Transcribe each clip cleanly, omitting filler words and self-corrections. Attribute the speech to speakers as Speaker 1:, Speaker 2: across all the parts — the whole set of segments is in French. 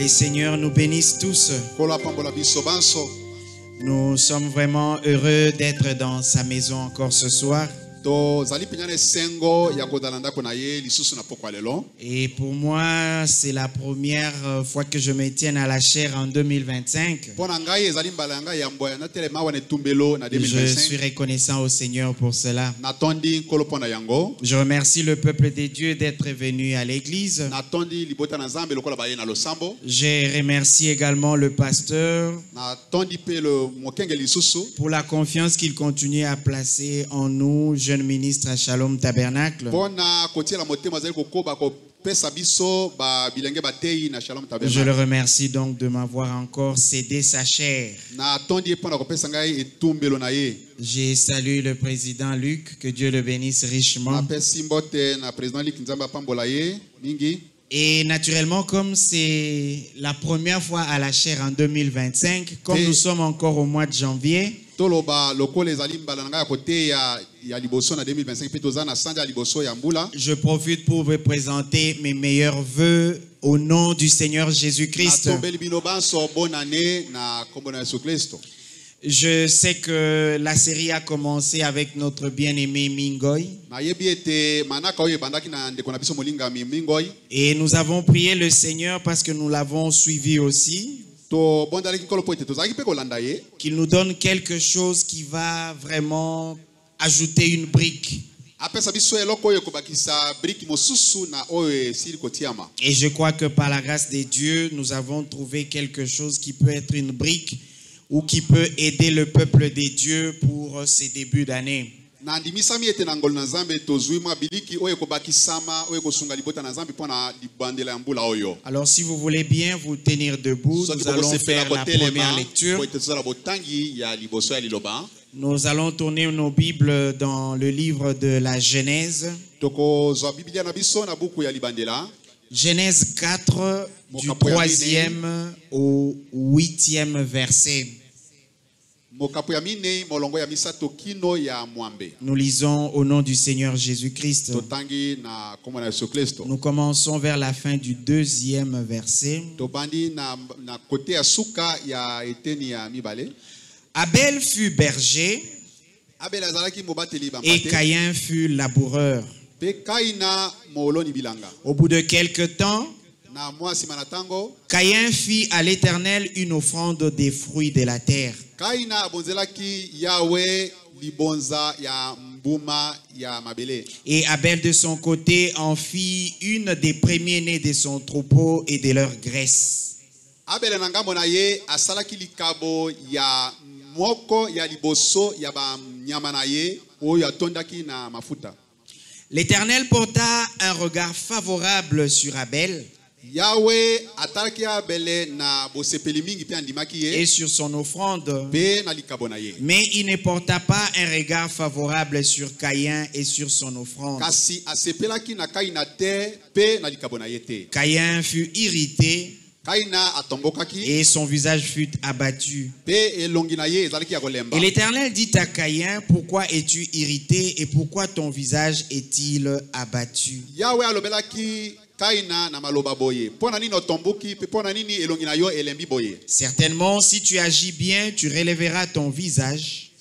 Speaker 1: Les seigneurs nous bénissent tous. Nous sommes vraiment heureux d'être dans sa maison encore ce soir. Et pour moi, c'est la première fois que je me tiens à la chaire en 2025. Je suis reconnaissant au Seigneur pour cela. Je remercie le peuple des dieux d'être venu à l'église. Je remercie également le pasteur pour la confiance qu'il continue à placer en nous, jeunes ministres à Shalom Tabernacle. Je le remercie donc de m'avoir encore cédé sa chair. J'ai salué le président Luc, que Dieu le bénisse richement. Et naturellement, comme c'est la première fois à la chaire en 2025, comme nous sommes encore au mois de janvier, je profite pour vous présenter mes meilleurs vœux au nom du Seigneur Jésus-Christ. Je sais que la série a commencé avec notre bien-aimé Mingoy. Et nous avons prié le Seigneur parce que nous l'avons suivi aussi. Qu'il nous donne quelque chose qui va vraiment ajouter une brique. Et je crois que par la grâce de Dieu, nous avons trouvé quelque chose qui peut être une brique ou qui peut aider le peuple des dieux pour ces débuts d'année. Alors si vous voulez bien vous tenir debout, nous allons faire la première lecture. Nous allons tourner nos Bibles dans le livre de la Genèse. Genèse 4, du 3e au 8e verset. Nous lisons au nom du Seigneur Jésus-Christ. Nous commençons vers la fin du 2e verset. Abel fut berger et Caïn fut laboureur. Au bout de quelque temps, Caïn fit à l'Éternel une offrande des fruits de la terre. Et Abel de son côté en fit une des premiers-nés de son troupeau et de leur graisse. L'Éternel porta un regard favorable sur Abel et sur son offrande, mais il ne porta pas un regard favorable sur Caïn et sur son offrande. Caïn fut irrité et son visage fut abattu. Et l'Éternel dit à Caïn: pourquoi es-tu irrité et pourquoi ton visage est-il abattu? Certainement, si tu agis bien, tu relèveras ton visage.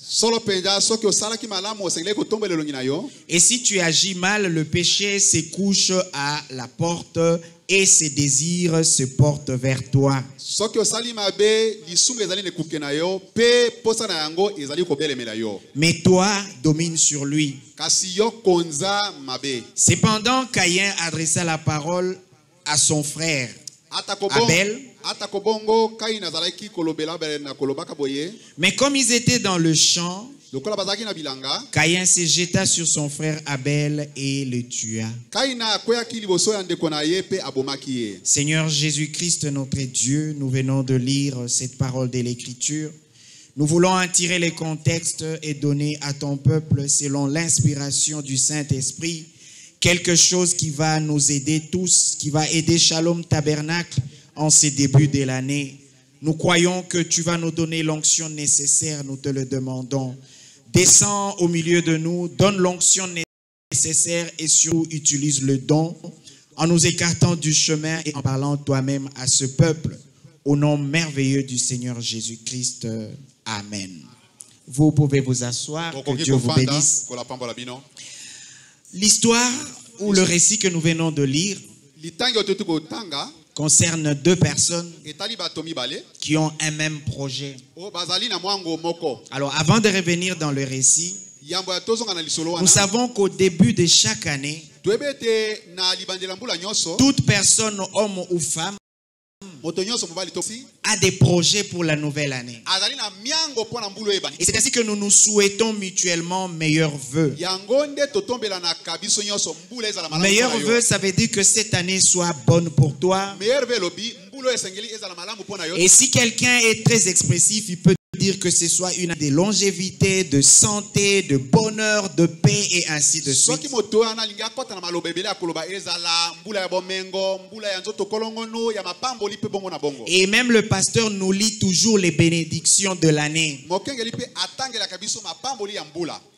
Speaker 1: Et si tu agis mal, le péché se couche à la porte et ses désirs se portent vers toi. Mais toi, domine sur lui. Cependant, Caïn adressa la parole à son frère Abel. Mais comme ils étaient dans le champ, Caïn se jeta sur son frère Abel et le tua. Seigneur Jésus-Christ, notre Dieu, nous venons de lire cette parole de l'Écriture. Nous voulons en tirer les contextes et donner à ton peuple, selon l'inspiration du Saint-Esprit, quelque chose qui va nous aider tous, qui va aider Shalom Tabernacle en ces débuts de l'année. Nous croyons que tu vas nous donner l'onction nécessaire, nous te le demandons. Descends au milieu de nous, donne l'onction nécessaire et surtout utilise le don en nous écartant du chemin et en parlant toi-même à ce peuple. Au nom merveilleux du Seigneur Jésus-Christ. Amen. Vous pouvez vous asseoir, que Dieu vous bénisse. L'histoire ou le récit que nous venons de lire concerne deux personnes qui ont un même projet. Alors, avant de revenir dans le récit, nous savons qu'au début de chaque année, toute personne, homme ou femme, a des projets pour la nouvelle année. Et c'est ainsi que nous nous souhaitons mutuellement meilleurs vœux. Meilleurs vœux, ça veut dire que cette année soit bonne pour toi. Et si quelqu'un est très expressif, il peut dire que ce soit une année de longévité, de santé, de bonheur, de paix et ainsi de suite. Et même le pasteur nous lit toujours les bénédictions de l'année.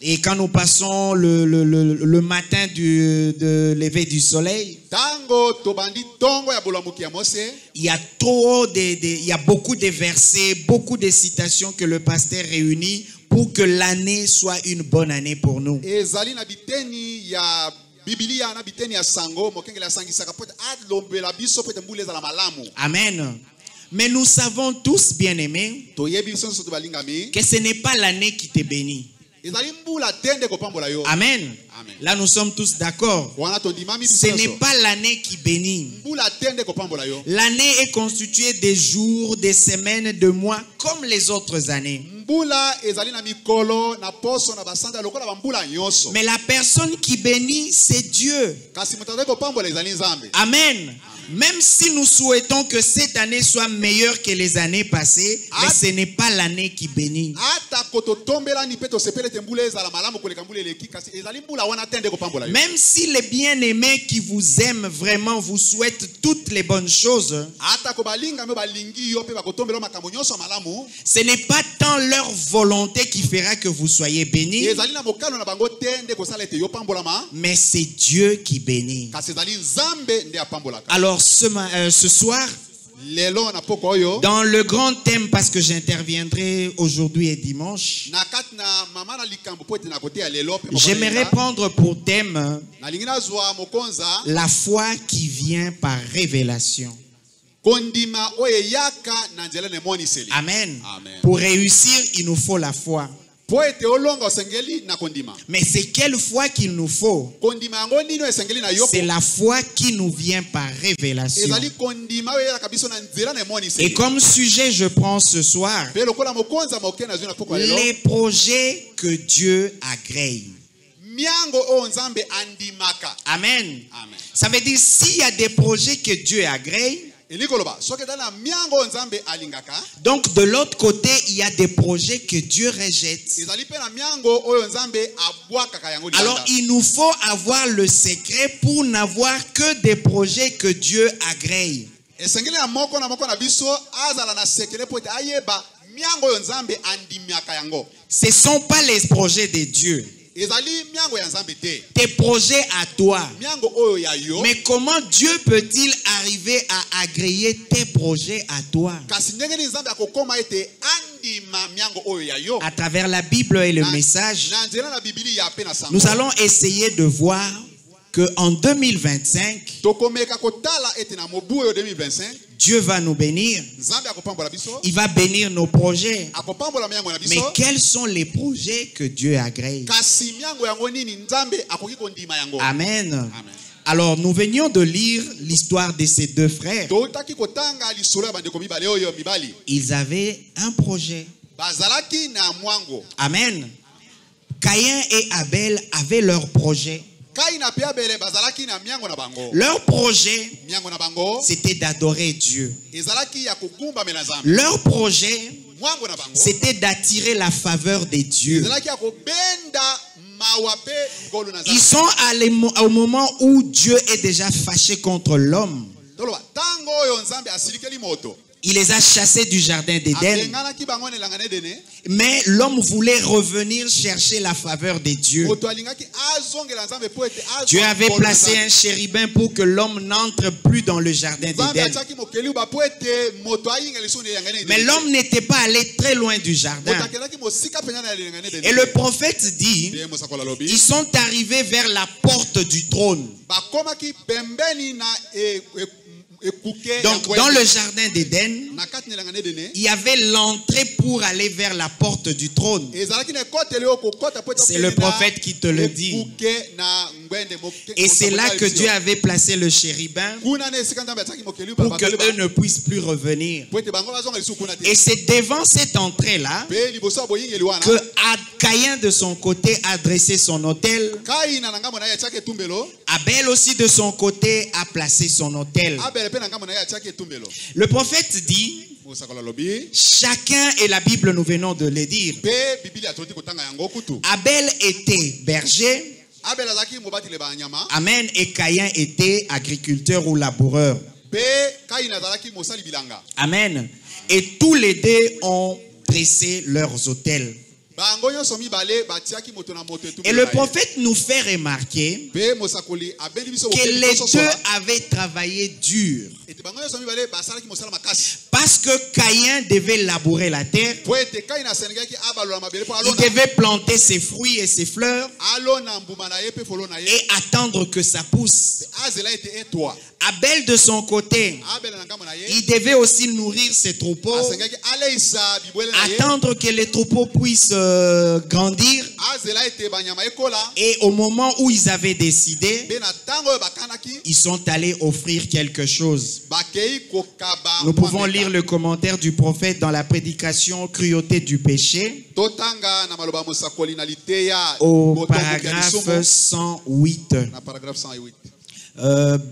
Speaker 1: Et quand nous passons le matin de lever du soleil, il y a beaucoup de versets, beaucoup de citations que le pasteur réunit pour que l'année soit une bonne année pour nous. Amen. Mais nous savons tous, bien-aimés, que ce n'est pas l'année qui te bénit. Amen. Là, nous sommes tous d'accord. Ce n'est pas l'année qui bénit. L'année est constituée des jours, des semaines, de mois, comme les autres années. Mais la personne qui bénit, c'est Dieu. Amen. Même si nous souhaitons que cette année soit meilleure que les années passées, mais ce n'est pas l'année qui bénit. Même si les bien-aimés qui vous aiment vraiment vous souhaitent toutes les bonnes choses, ce n'est pas tant leur volonté qui fera que vous soyez bénis, mais c'est Dieu qui bénit. Alors ce soir, dans le grand thème, parce que j'interviendrai aujourd'hui et dimanche, j'aimerais prendre pour thème la foi qui vient par révélation. Amen. Pour réussir, il nous faut la foi. Mais c'est quelle foi qu'il nous faut? C'est la foi qui nous vient par révélation. Et comme sujet, je prends ce soir les projets que Dieu agrée. Amen. Ça veut dire s'il y a des projets que Dieu agrée, donc de l'autre côté, il y a des projets que Dieu rejette. Alors il nous faut avoir le secret pour n'avoir que des projets que Dieu agrée. Ce ne sont pas les projets de Dieu. Tes projets à toi. Mais comment Dieu peut-il arriver à agréer tes projets à toi? À travers la Bible et le message, nous allons essayer de voir qu'en 2025, Dieu va nous bénir. Il va bénir nos projets. Mais quels sont les projets que Dieu agrée? Amen. Alors, nous venions de lire l'histoire de ces deux frères. Ils avaient un projet. Amen. Caïn et Abel avaient leur projet. Leur projet, c'était d'adorer Dieu. Leur projet, c'était d'attirer la faveur de Dieu. Ils sont au moment où Dieu est déjà fâché contre l'homme. Il les a chassés du jardin d'Éden. Mais l'homme voulait revenir chercher la faveur de Dieu. Dieu avait placé un chérubin pour que l'homme n'entre plus dans le jardin d'Éden. Mais l'homme n'était pas allé très loin du jardin. Et le prophète dit, ils sont arrivés vers la porte du trône. Donc, dans le jardin d'Éden, il y avait l'entrée pour aller vers la porte du trône. C'est le prophète qui te le dit. Et c'est là que Dieu avait placé le chérubin pour que eux ne puissent plus revenir. Et c'est devant cette entrée-là que Caïn de son côté a dressé son autel. Abel aussi de son côté a placé son autel. Le prophète dit, chacun, et la Bible nous venons de le dire, Abel était berger, amen, et Caïn était agriculteur ou laboureur. Amen. Et tous les deux ont dressé leurs autels. Et le prophète nous fait remarquer que les deux avaient travaillé dur. Parce que Caïn devait labourer la terre. Il devait planter ses fruits et ses fleurs et attendre que ça pousse. Abel de son côté, il devait aussi nourrir ses troupeaux, attendre que les troupeaux puissent grandir. Et au moment où ils avaient décidé, ils sont allés offrir quelque chose. Nous pouvons lire le commentaire du prophète dans la prédication Cruauté du péché au paragraphe 108.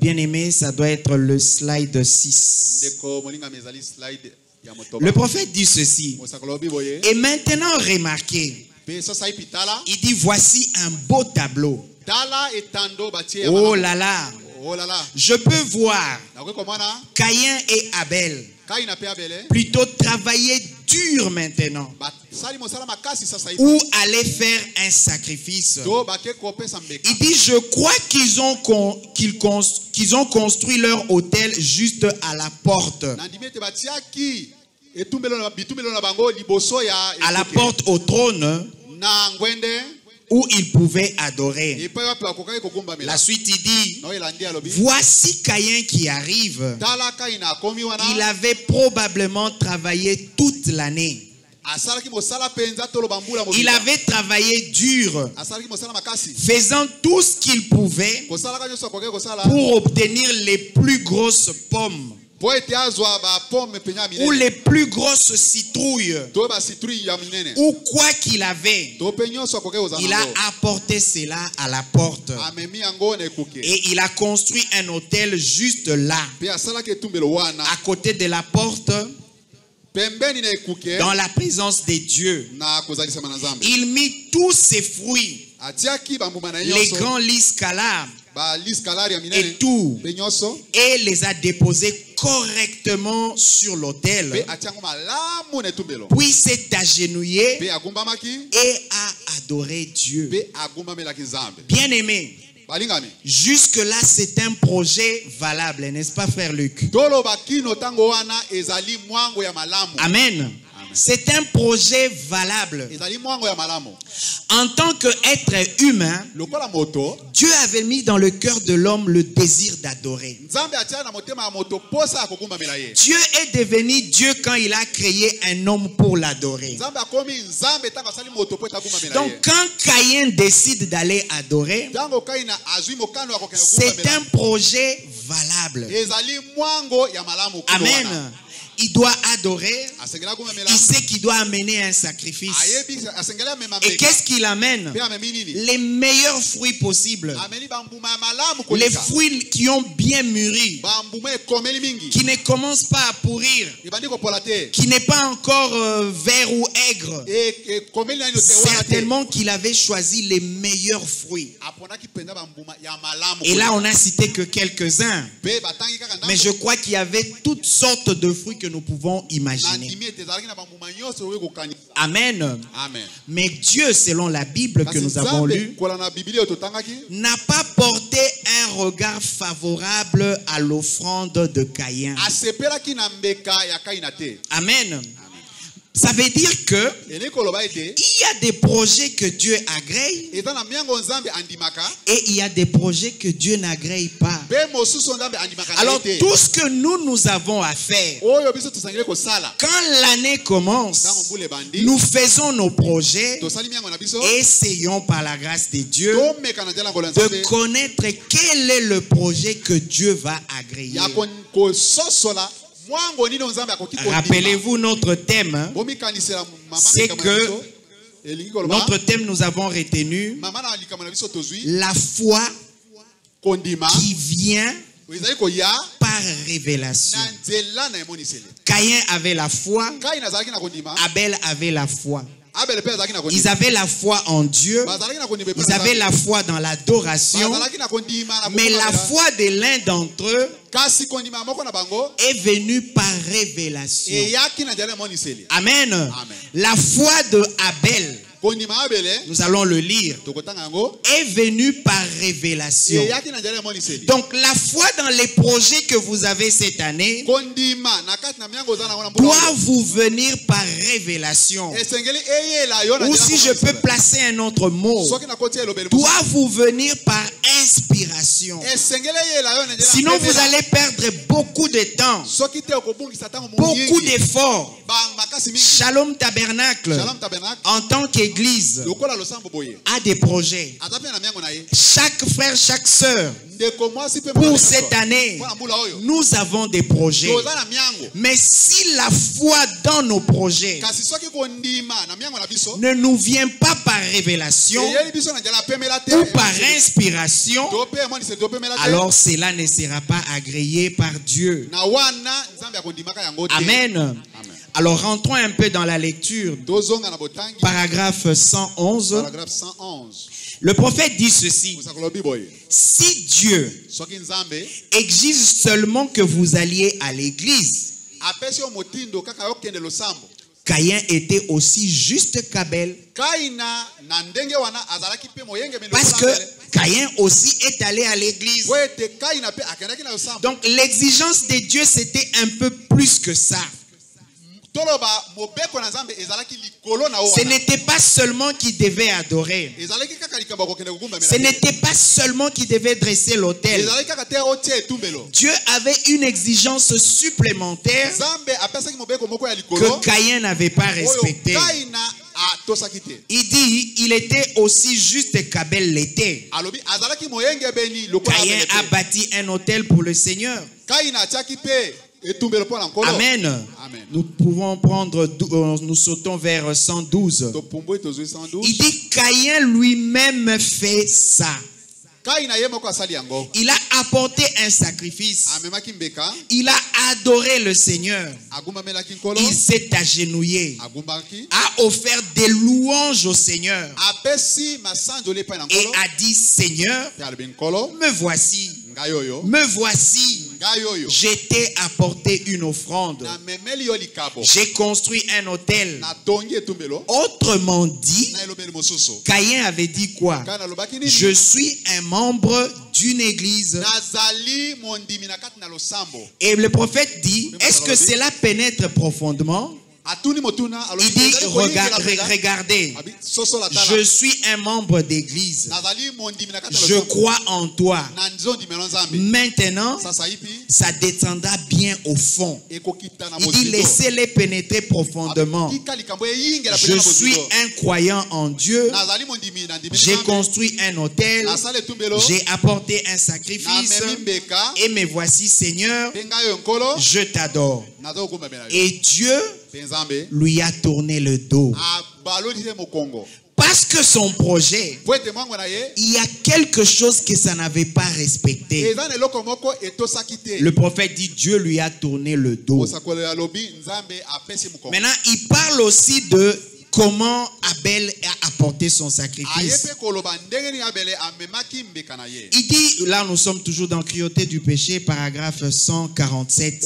Speaker 1: Bien aimé, ça doit être le slide 6. Le prophète dit ceci. Et maintenant remarquez, il dit voici un beau tableau. Oh là là. Je peux voir Caïn et Abel plutôt travailler dur maintenant, ou aller faire un sacrifice. Il dit je crois qu'ils ont construit leur autel juste à la porte. À la porte au trône où ils pouvaient adorer. La suite il dit, voici Caïn qui arrive. Il avait probablement travaillé toute l'année. Il avait travaillé dur, faisant tout ce qu'il pouvait pour obtenir les plus grosses pommes ou les plus grosses citrouilles ou quoi qu'il avait. Il a apporté cela à la porte et il a construit un autel juste là, à côté de la porte, dans la présence de Dieu. Il mit tous ses fruits, les grands lys calabres et tout, et les a déposés correctement sur l'autel. Puis s'est agenouillé et a adoré Dieu. Bien aimé, jusque-là, c'est un projet valable, n'est-ce pas, frère Luc? Amen. C'est un projet valable. En tant qu'être humain, Dieu avait mis dans le cœur de l'homme le désir d'adorer. Dieu est devenu Dieu quand il a créé un homme pour l'adorer. Donc quand Caïn décide d'aller adorer, c'est un projet valable. Amen. Il doit adorer. Il sait qu'il doit amener un sacrifice. Et qu'est-ce qu'il amène? Les meilleurs fruits possibles. Les fruits qui ont bien mûri, qui ne commencent pas à pourrir, qui n'est pas encore vert ou aigre. Certainement qu'il avait choisi les meilleurs fruits. Et là on n'a cité que quelques-uns. Mais je crois qu'il y avait toutes sortes de fruits que nous pouvons imaginer. Amen.
Speaker 2: Amen.
Speaker 1: Mais Dieu, selon la Bible que nous avons lue, n'a pas porté un regard favorable à l'offrande de Caïn. Amen. Ça veut dire que il y a des projets que Dieu agrée et il y a des projets que Dieu n'agrée pas. Alors tout ce que nous avons à faire, quand l'année commence, nous faisons nos projets et essayons par la grâce de Dieu de connaître quel est le projet que Dieu va agréer. Rappelez-vous notre thème, hein? C'est que notre thème, nous avons retenu la foi qui vient par révélation. Caïn avait la foi, Abel avait la foi. Ils avaient la foi en Dieu, ils avaient la foi dans l'adoration, mais la foi de l'un d'entre eux est venue par révélation. Amen. La foi de Abel, nous allons le lire, est venue par révélation. Donc la foi dans les projets que vous avez cette année doit vous venir par révélation. Ou si je peux placer un autre mot, doit vous venir par inspiration. Sinon vous allez perdre beaucoup de temps, beaucoup d'efforts. Shalom Tabernacle, en tant qu'église, a des projets. Chaque frère, chaque sœur, pour cette année, nous avons des projets. Mais si la foi dans nos projets ne nous vient pas par révélation ou par inspiration, alors cela ne sera pas agréé par Dieu. Amen. Alors rentrons un peu dans la lecture. Paragraphe 111. Le prophète dit ceci: si Dieu exige seulement que vous alliez à l'église, Caïn était aussi juste qu'Abel. Parce que Caïn aussi est allé à l'église. Donc l'exigence de Dieu, c'était un peu plus que ça. Ce n'était pas seulement qu'il devait adorer. Ce n'était pas seulement qu'il devait dresser l'autel. Dieu avait une exigence supplémentaire que Caïn n'avait pas respectée. Il dit, il était aussi juste qu'Abel l'était. Caïn a bâti un autel pour le Seigneur. Amen. Amen. Nous pouvons prendre, nous sautons vers 112. Il dit, Caïn lui-même fait ça. Il a apporté un sacrifice. Il a adoré le Seigneur. Il s'est agenouillé. A offert des louanges au Seigneur. Et a dit, Seigneur, me voici. Me voici. Je t'ai apporté une offrande. J'ai construit un autel. Autrement dit, Caïn avait dit quoi? Je suis un membre d'une église. Et le prophète dit, est-ce que cela pénètre profondément? Il dit, regardez, je suis un membre d'église. Je crois en toi. Maintenant, ça descendra bien au fond. Il dit, laissez-les pénétrer profondément. Je suis un croyant en Dieu. J'ai construit un autel. J'ai apporté un sacrifice. Et me voici, Seigneur, je t'adore. Et Dieu lui a tourné le dos. Parce que son projet, il y a quelque chose que ça n'avait pas respecté. Le prophète dit, Dieu lui a tourné le dos. Maintenant, il parle aussi de comment Abel a apporté son sacrifice. Il dit, là nous sommes toujours dans Cruauté du péché, paragraphe 147.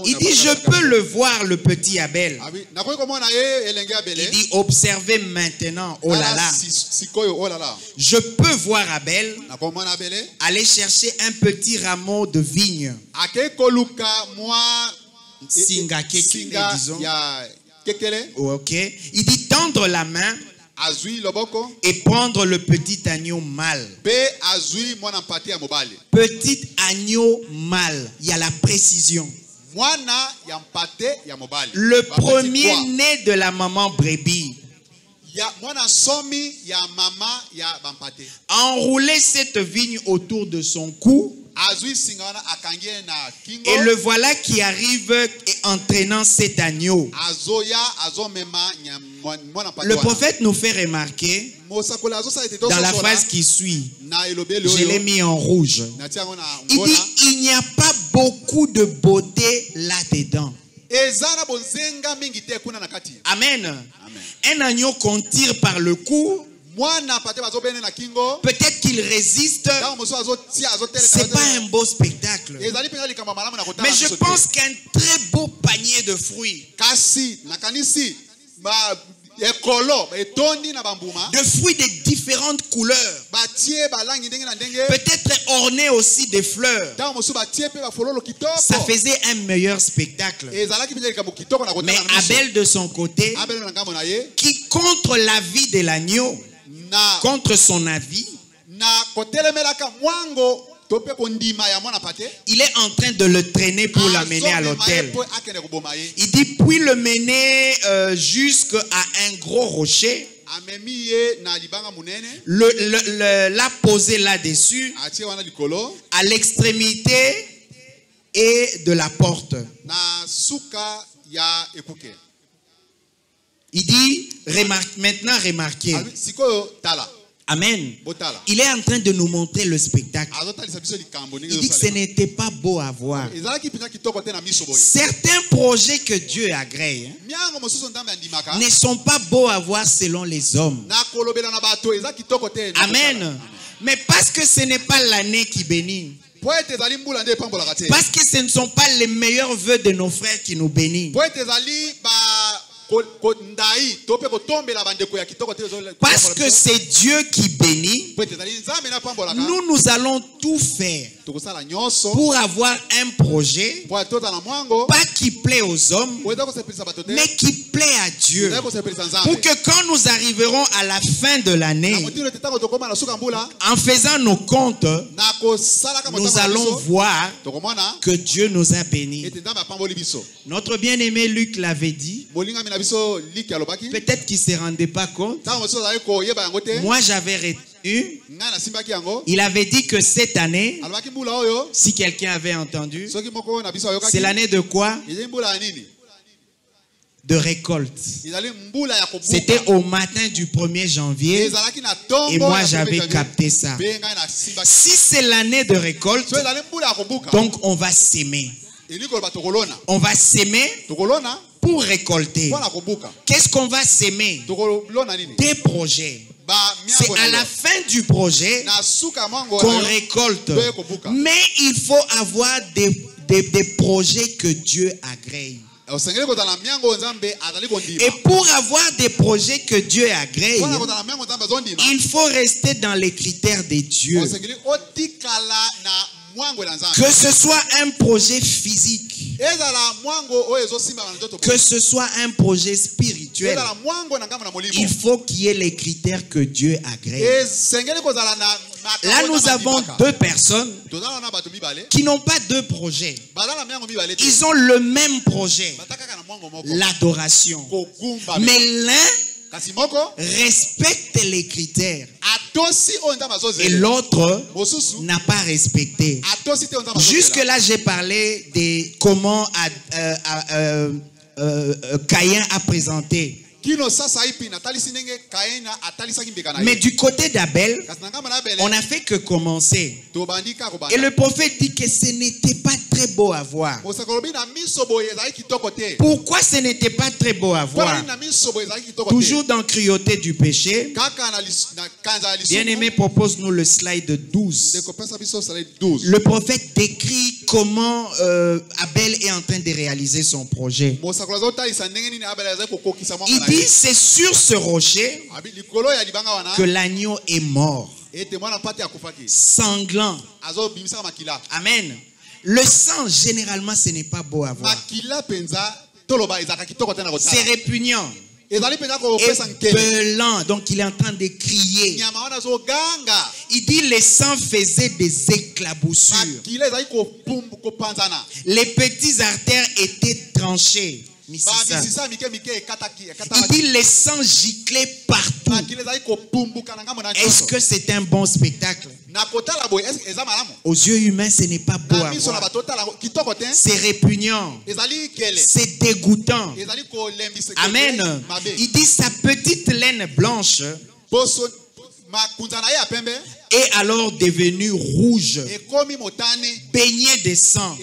Speaker 1: Il dit, je peux le voir, le petit Abel. Il dit, observez maintenant, oh là là. Je peux voir Abel aller chercher un petit rameau de vigne. Disons. Ok. Il dit tendre la main et prendre le petit agneau mâle. Petit agneau mâle. Il y a la précision. Le premier-né de la maman brebis. Enrouler cette vigne autour de son cou. Et le voilà qui arrive et entraînant cet agneau. Le prophète nous fait remarquer dans la phrase qui suit, je l'ai mis en rouge. Il dit, il n'y a pas beaucoup de beauté là-dedans. Amen. Un agneau qu'on tire par le cou, peut-être qu'il résiste. C'est pas un beau spectacle. Mais je pense qu'un très beau panier de fruits, de fruits de différentes couleurs, peut-être ornés aussi de fleurs, ça faisait un meilleur spectacle. Mais Abel de son côté, qui contre l'avis de l'agneau, contre son avis, il est en train de le traîner pour l'amener à l'autel. Il dit, puis le mener jusqu'à un gros rocher, l'a poser là-dessus, à l'extrémité et de la porte. Il dit, maintenant remarquez. Amen. Il est en train de nous montrer le spectacle. Il dit que ce n'était pas beau à voir. Certains projets que Dieu agrée ne sont pas beaux à voir selon les hommes. Amen. Mais parce que ce n'est pas l'année qui bénit. Parce que ce ne sont pas les meilleurs vœux de nos frères qui nous bénissent. Parce que c'est Dieu qui bénit, nous allons tout faire pour avoir un projet, pas qui plaît aux hommes, mais qui plaît à Dieu. Pour que quand nous arriverons à la fin de l'année, en faisant nos comptes, nous allons voir que Dieu nous a bénis. Notre bien-aimé Luc l'avait dit. Peut-être qu'il ne se rendait pas compte. Moi, j'avais retenu. Il avait dit que cette année, si quelqu'un avait entendu, c'est l'année de quoi? De récolte. C'était au matin du 1er janvier et moi j'avais capté ça. Si c'est l'année de récolte, donc on va s'aimer. On va s'aimer pour récolter. Qu'est-ce qu'on va s'aimer? Des projets. C'est à la fin du projet qu'on récolte. Mais il faut avoir des projets que Dieu agrée. Et pour avoir des projets que Dieu agrée, il faut rester dans les critères de Dieu. Que ce soit un projet physique, que ce soit un projet spirituel, il faut qu'il y ait les critères que Dieu agrée. Là, nous avons deux personnes qui n'ont pas deux projets. Ils ont le même projet, l'adoration. Mais l'un respecte les critères et l'autre n'a pas respecté. Jusque-là, j'ai parlé de comment Caïn a présenté. Mais du côté d'Abel, on n'a fait que commencer. Et le prophète dit que ce n'était pas très très beau à voir. Pourquoi ce n'était pas très beau à voir? Toujours dans cruauté du péché. Bien-aimé, propose-nous le slide 12. Le prophète décrit comment Abel est en train de réaliser son projet. Il dit, c'est sur ce rocher que l'agneau est mort, sanglant. Amen. Le sang, généralement, ce n'est pas beau à voir. C'est répugnant. Et pelant, donc il est en train de crier. Il dit les sangs faisaient des éclaboussures. Les petits artères étaient tranchés. Il dit les sangs giclaient partout. Est-ce que c'est un bon spectacle? Aux yeux humains, ce n'est pas beau à voir. C'est répugnant. C'est dégoûtant. Amen. Il dit sa petite laine blanche est alors devenue rouge, baignée de sang.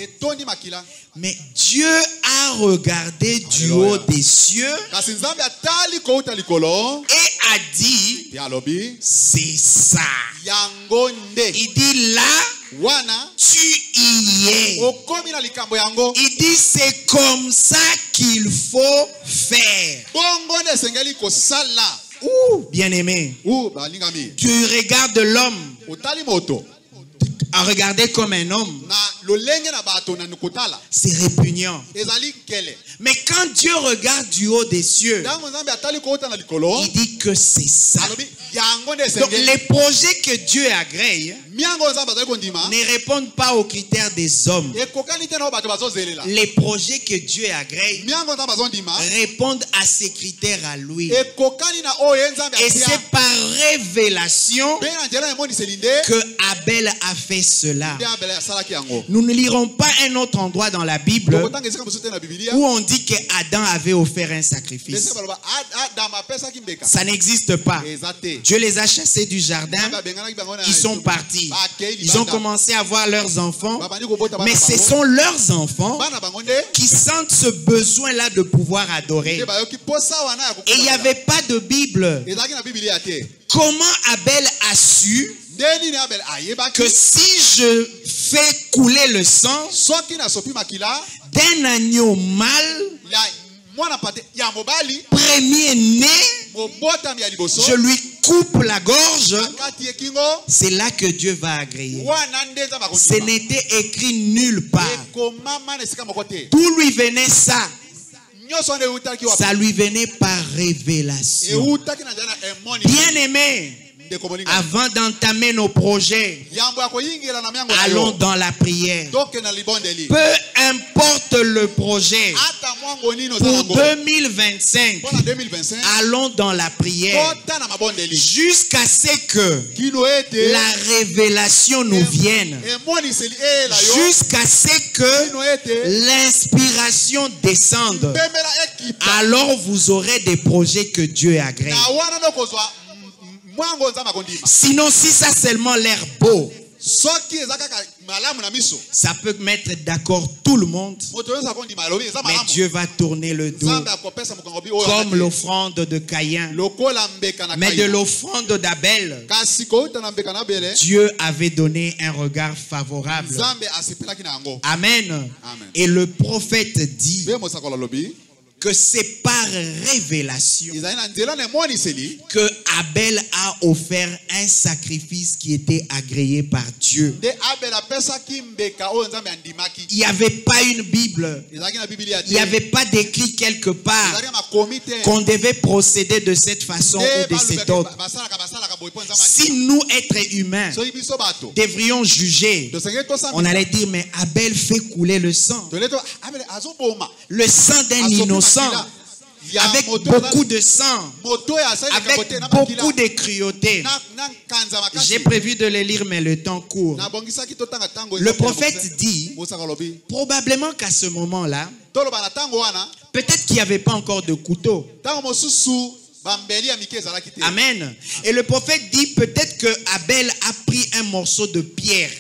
Speaker 1: Mais Dieu a regardé du haut des cieux et a dit, c'est ça. Il dit là, tu y es. Il dit c'est comme ça qu'il faut faire. Bien-aimé, tu regardes l'homme à regarder comme un homme, c'est répugnant. Mais quand Dieu regarde du haut des cieux, il dit que c'est ça. Donc les projets que Dieu agrée ne répondent pas aux critères des hommes. Les projets que Dieu agrée répondent à ses critères à lui. Et c'est par révélation que Abel a fait cela. Nous ne lirons pas un autre endroit dans la Bible où on dit que Adam avait offert un sacrifice. Ça n'existe pas. Dieu les a chassés du jardin. Ils sont partis. Ils ont commencé à voir leurs enfants. Mais ce sont leurs enfants qui sentent ce besoin-là de pouvoir adorer. Et il n'y avait pas de Bible. Comment Abel a su que si je fais couler le sang d'un agneau mâle, premier-né, je lui coupe la gorge, c'est là que Dieu va agréer. Ce n'était écrit nulle part. D'où lui venait ça? Ça lui venait par révélation. Bien-aimé, avant d'entamer nos projets, allons dans la prière. Peu importe le projet, pour 2025, allons dans la prière jusqu'à ce que la révélation nous vienne, jusqu'à ce que l'inspiration descende. Alors vous aurez des projets que Dieu agrée. Sinon, si ça seulement l'air beau, ça peut mettre d'accord tout le monde, mais Dieu va tourner le dos, comme l'offrande de Caïn. Mais de l'offrande d'Abel, Dieu avait donné un regard favorable. Amen. Et le prophète dit que c'est par révélation que Abel a offert un sacrifice qui était agréé par Dieu. Il n'y avait pas une Bible. Il n'y avait pas d'écrit quelque part qu'on devait procéder de cette façon ou de cette autre. Si nous, êtres humains, devrions juger, on allait dire, mais Abel fait couler le sang. Le sang d'un innocent. Avec beaucoup de sang, avec beaucoup de cruauté. J'ai prévu de les lire, mais le temps court. Le prophète dit, probablement qu'à ce moment-là, peut-être qu'il n'y avait pas encore de couteau. Amen. Et le prophète dit peut-être que Abel a pris un morceau de pierre.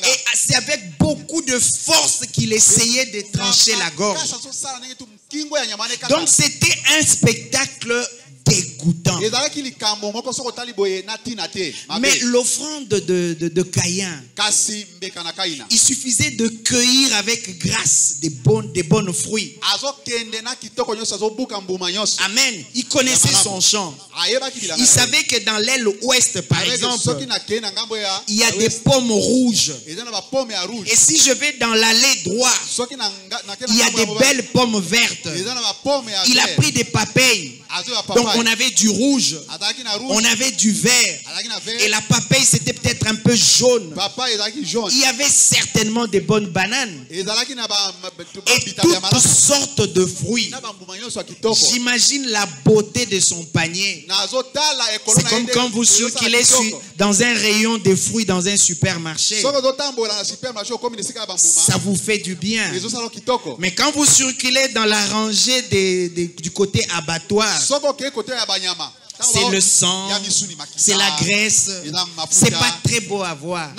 Speaker 1: Et c'est avec beaucoup de force qu'il essayait de trancher la gorge. Donc c'était un spectacle dégoûtant. Mais l'offrande de Caïn, il suffisait de cueillir avec grâce des bons fruits. Amen. Il connaissait son champ. Il savait que dans l'aile ouest, par exemple, il y a des pommes rouges. Et si je vais dans l'allée droite, il y a des belles pommes vertes. Il a pris des papayes. Donc on avait du rouge, on avait du vert, et la papaye c'était peut-être un peu jaune. Il y avait certainement des bonnes bananes et toutes sortes de fruits. J'imagine la beauté de son panier. C'est comme quand vous circulez dans un rayon de fruits dans un supermarché. Ça vous fait du bien. Mais quand vous circulez dans la rangée du côté abattoir, c'est le sang, c'est la graisse, c'est pas très beau à voir,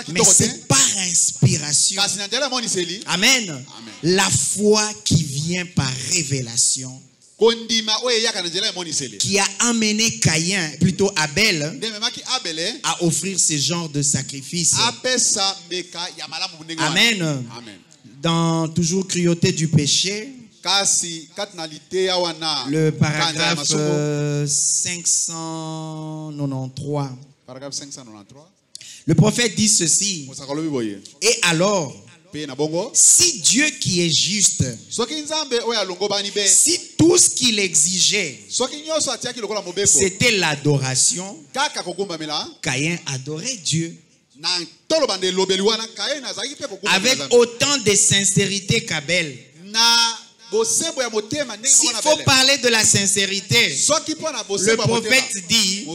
Speaker 1: mais c'est par inspiration. Amen. La foi qui vient par révélation, qui a amené Caïn, plutôt Abel, à offrir ce genre de sacrifice. Amen. Dans toujours cruauté du péché, le paragraphe 593. Le prophète dit ceci. Et alors, si Dieu qui est juste, si tout ce qu'il exigeait, c'était l'adoration, Caïn adorait Dieu avec autant de sincérité qu'Abel. S'il faut parler de la sincérité, le prophète dit,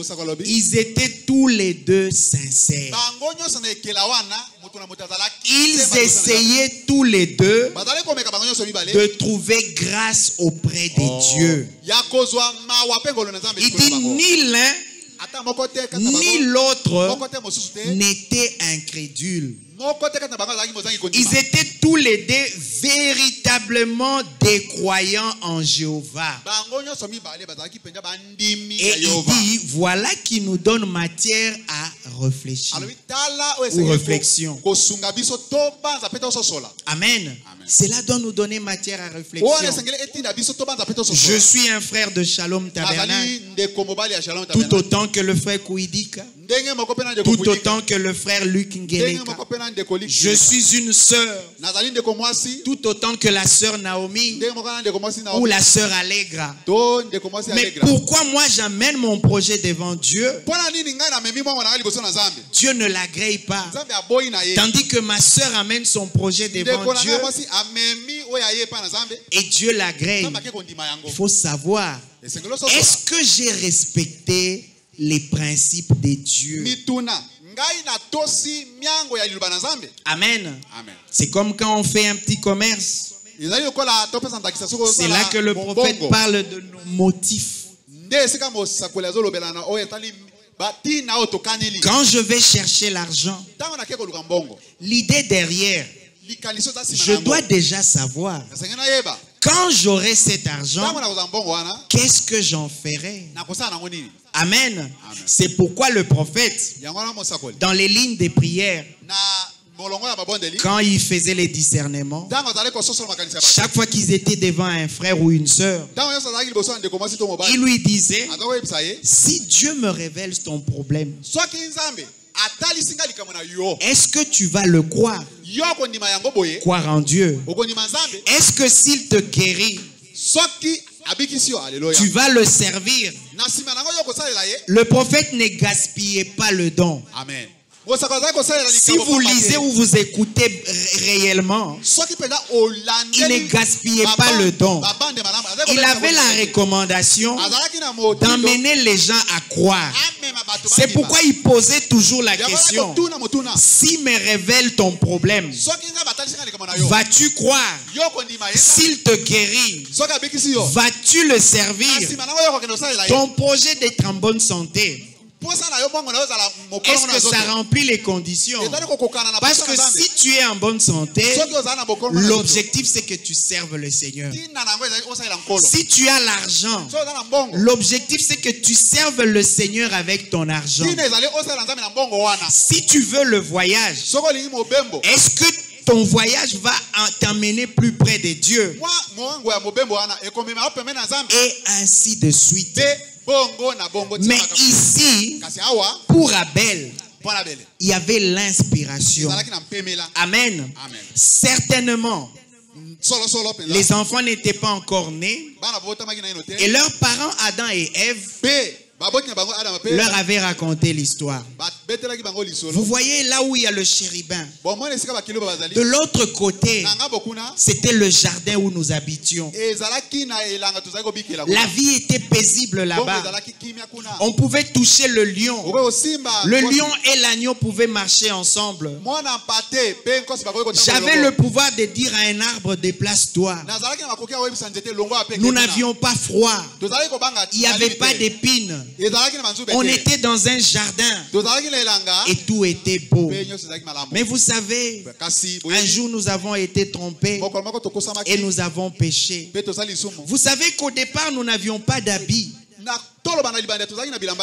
Speaker 1: ils étaient tous les deux sincères. Ils essayaient tous les deux de trouver grâce auprès de Dieu. Il dit ni l'un ni l'autre n'était incrédule. Ils étaient tous les deux véritablement des croyants en Jéhovah. Et il dit, voilà qui nous donne matière à réfléchir ou réflexion. Amen. Cela doit nous donner matière à réflexion. Je suis un frère de Shalom Tabernacle, tout autant que le frère Kouidika, tout autant que le frère Luc Ngeleka. Je suis une sœur, tout autant que la sœur Naomi ou la sœur Allegra. Mais pourquoi moi j'amène mon projet devant Dieu? Dieu ne l'agrée pas. Tandis que ma sœur amène son projet devant Dieu et Dieu l'agrée. Il faut savoir, est-ce que j'ai respecté les principes de Dieu? Amen. C'est comme quand on fait un petit commerce. C'est là que le prophète parle de nos motifs. Quand je vais chercher l'argent, l'idée derrière, je dois déjà savoir, quand j'aurai cet argent, qu'est-ce que j'en ferai? Amen. C'est pourquoi le prophète, dans les lignes des prières, quand il faisait les discernements, chaque fois qu'ils étaient devant un frère ou une sœur, il lui disait, si Dieu me révèle ton problème, est-ce que tu vas le croire? Croire en Dieu. Est-ce que s'il te guérit, tu vas le servir? Le prophète ne gaspillait pas le don.
Speaker 2: Amen.
Speaker 1: Si vous lisez ou vous écoutez réellement, il ne gaspillait pas le don. Il avait la recommandation d'emmener les gens à croire. C'est pourquoi il posait toujours la question. S'il me révèle ton problème, vas-tu croire? S'il te guérit, vas-tu le servir? Ton projet d'être en bonne santé, est-ce que ça remplit les conditions? Parce que si tu es en bonne santé, l'objectif c'est que tu serves le Seigneur. Si tu as l'argent, l'objectif c'est que tu serves le Seigneur avec ton argent. Si tu veux le voyage, est-ce que ton voyage va t'amener plus près de Dieu? Et ainsi de suite. Mais ici, pour Abel, il y avait l'inspiration. Amen. Certainement, les enfants n'étaient pas encore nés et leurs parents Adam et Ève leur avaient raconté l'histoire. Vous voyez là où il y a le chérubin. De l'autre côté, c'était le jardin où nous habitions. La vie était paisible là-bas. On pouvait toucher le lion. Le lion et l'agneau pouvaient marcher ensemble. J'avais le pouvoir de dire à un arbre, déplace-toi. Nous n'avions pas froid. Il n'y avait pas d'épines. On était dans un jardin et tout était beau. Mais vous savez, un jour nous avons été trompés et nous avons péché. Vous savez qu'au départ nous n'avions pas d'habits.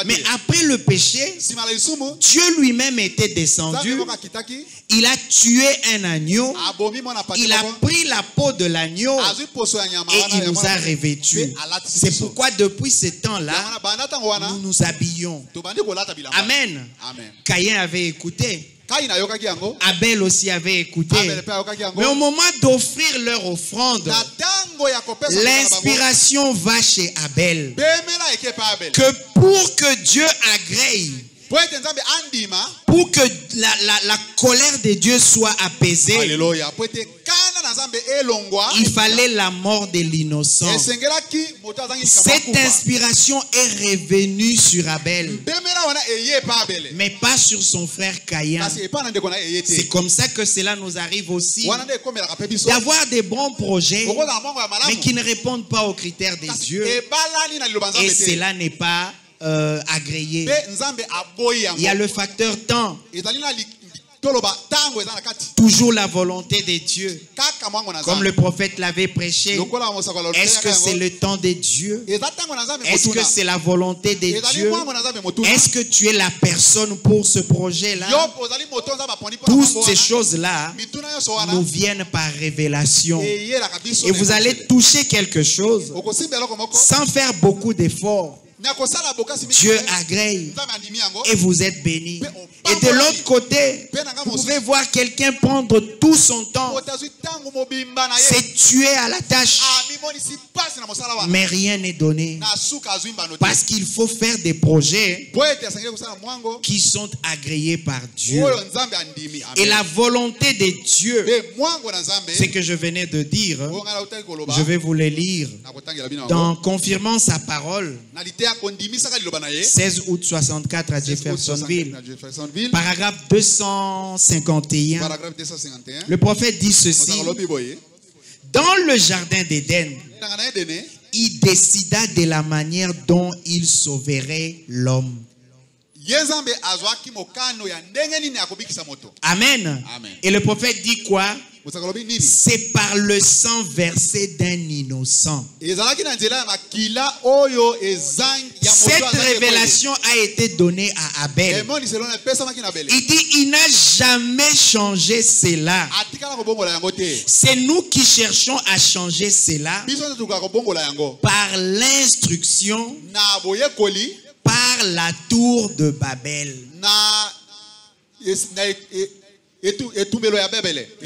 Speaker 1: Mais après le péché, Dieu lui-même était descendu. Il a tué un agneau. Il a pris la peau de l'agneau et il nous a revêtus. C'est pourquoi depuis ce temps-là, nous nous habillons. Amen. Caïn avait écouté. Abel aussi avait écouté. Mais au moment d'offrir leur offrande, l'inspiration va chez Abel. Que pour que Dieu agrée, pour que la colère de Dieu soit apaisée, il fallait la mort de l'innocent. Cette inspiration est revenue sur Abel, mais pas sur son frère Caïn. C'est comme ça que cela nous arrive aussi, d'avoir des bons projets, mais qui ne répondent pas aux critères de Dieu. Et cela n'est pas agréé. Il y a le facteur temps. Toujours la volonté de Dieu. Comme le prophète l'avait prêché. Est-ce que c'est le temps de Dieu? Est-ce que c'est la volonté de Dieu? Est-ce que tu es la personne pour ce projet-là? Toutes ces choses-là nous viennent par révélation. Et vous allez toucher quelque chose sans faire beaucoup d'efforts. Dieu agrée et vous êtes bénis. Et de l'autre côté, vous pouvez voir quelqu'un prendre tout son temps, c'est tuer à la tâche, mais rien n'est donné. Parce qu'il faut faire des projets qui sont agréés par Dieu. Et la volonté de Dieu, c'est que je venais de dire, je vais vous le lire, dans confirmant sa parole, 16 août 64 à Jeffersonville, paragraphe 251. Le prophète dit ceci: dans le jardin d'Éden, il décida de la manière dont il sauverait l'homme. Amen. Et le prophète dit quoi? C'est par le sang versé d'un innocent. Cette révélation a été donnée à Abel. Il dit, il n'a jamais changé cela. C'est nous qui cherchons à changer cela par l'instruction, par la tour de Babel.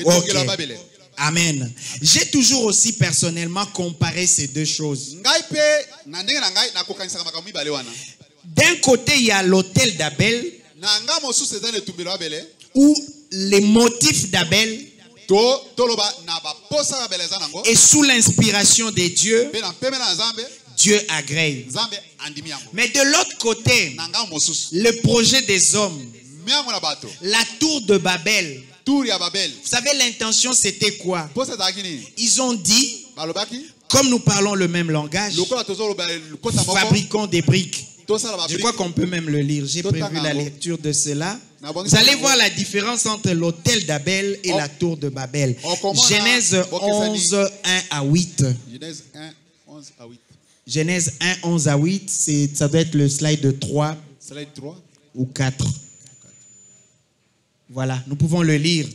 Speaker 1: Okay. Amen. J'ai toujours aussi personnellement comparé ces deux choses. D'un côté, il y a l'autel d'Abel, où les motifs d'Abel, et sous l'inspiration de Dieu, Dieu agrée. Mais de l'autre côté, le projet des hommes, la tour de Babel. Vous savez, l'intention c'était quoi? Ils ont dit, comme nous parlons le même langage, fabriquons des briques. Je crois qu'on peut même le lire. J'ai prévu la lecture de cela. Vous allez voir la différence entre l'autel d'Abel et la tour de Babel. Genèse 11, 1 à 8. Genèse 1, 11 à 8. Ça doit être le slide 3 ou 4. Voilà, nous pouvons le lire.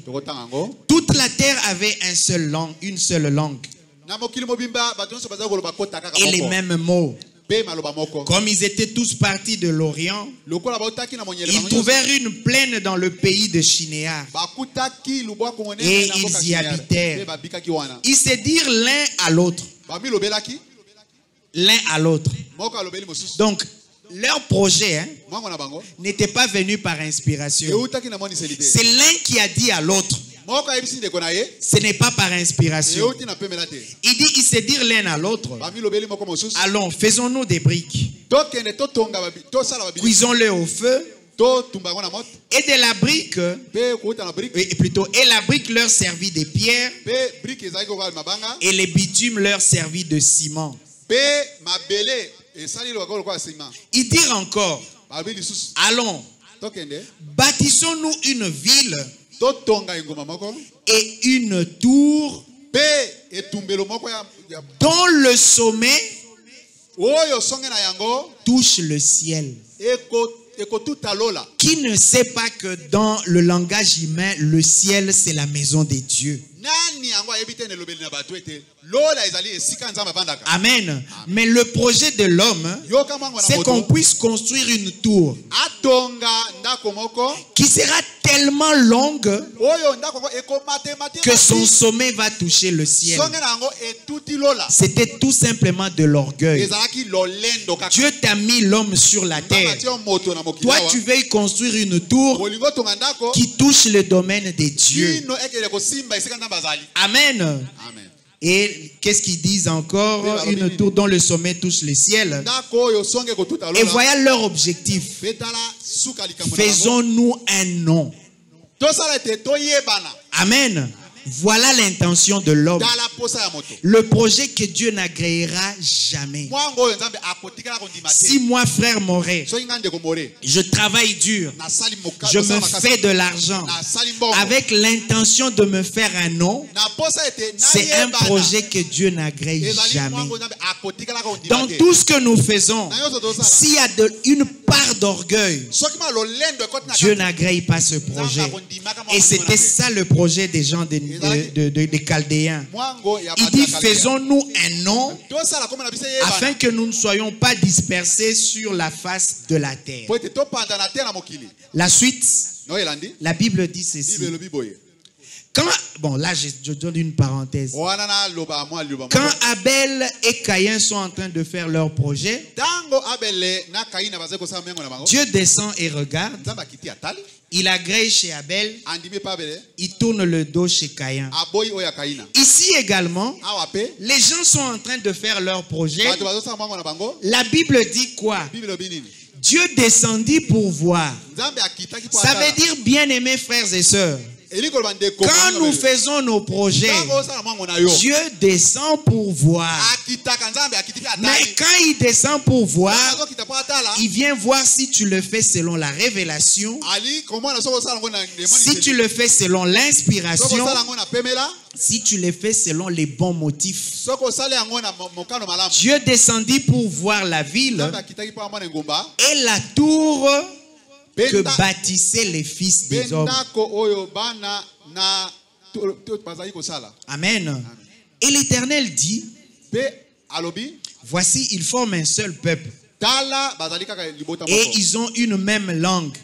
Speaker 1: Toute la terre avait une seule langue. Et les mêmes mots. Comme ils étaient tous partis de l'Orient, ils trouvèrent une plaine dans le pays de Shinéar. Et ils y habitèrent. Ils se dirent l'un à l'autre. L'un à l'autre. Donc, leur projet n'était pas venu par inspiration. C'est l'un qui a dit à l'autre. Ce n'est pas par inspiration. Ils se dirent l'un à l'autre. Allons, faisons-nous des briques. Cuisons-les au feu. Et de la brique, et la brique leur servit de pierre. Et les bitumes leur servit de ciment. Ils dirent encore, allons, bâtissons-nous une ville et une tour dont le sommet touche le ciel. Qui ne sait pas que dans le langage humain, le ciel c'est la maison des dieux? Amen. Mais le projet de l'homme, c'est qu'on puisse construire une tour qui sera tellement longue que son sommet va toucher le ciel. C'était tout simplement de l'orgueil. Dieu t'a mis l'homme sur la terre. Toi, tu veux construire une tour qui touche le domaine des dieux. Amen. Et qu'est-ce qu'ils disent encore? Une tour dont le sommet touche le ciel. Et voilà leur objectif. Faisons-nous un nom. Amen. Voilà l'intention de l'homme. Le projet que Dieu n'agréera jamais. Si moi, frère Moré, je travaille dur, je me fais de l'argent avec l'intention de me faire un nom, c'est un projet que Dieu n'agrée jamais. Dans tout ce que nous faisons, s'il y a une part d'orgueil, Dieu n'agrée pas ce projet. Et c'était ça le projet des gens des Chaldéens. Il dit, faisons-nous un nom afin que nous ne soyons pas dispersés sur la face de la terre. La suite, la Bible dit ceci. Bon, là, je donne une parenthèse. Quand Abel et Caïn sont en train de faire leur projet, Dieu descend et regarde. Il agrée chez Abel. Il tourne le dos chez Caïn. Ici également, les gens sont en train de faire leur projet. La Bible dit quoi? Dieu descendit pour voir. Ça veut dire, bien-aimés frères et sœurs, quand nous faisons nos projets, Dieu descend pour voir. Mais quand il descend pour voir, il vient voir si tu le fais selon la révélation, si tu le fais selon l'inspiration, si tu le fais selon les bons motifs. Dieu descendit pour voir la ville et la tour que bâtissaient les fils des hommes. Amen. Et l'Éternel dit, voici, ils forment un seul peuple. Et ils ont une même langue.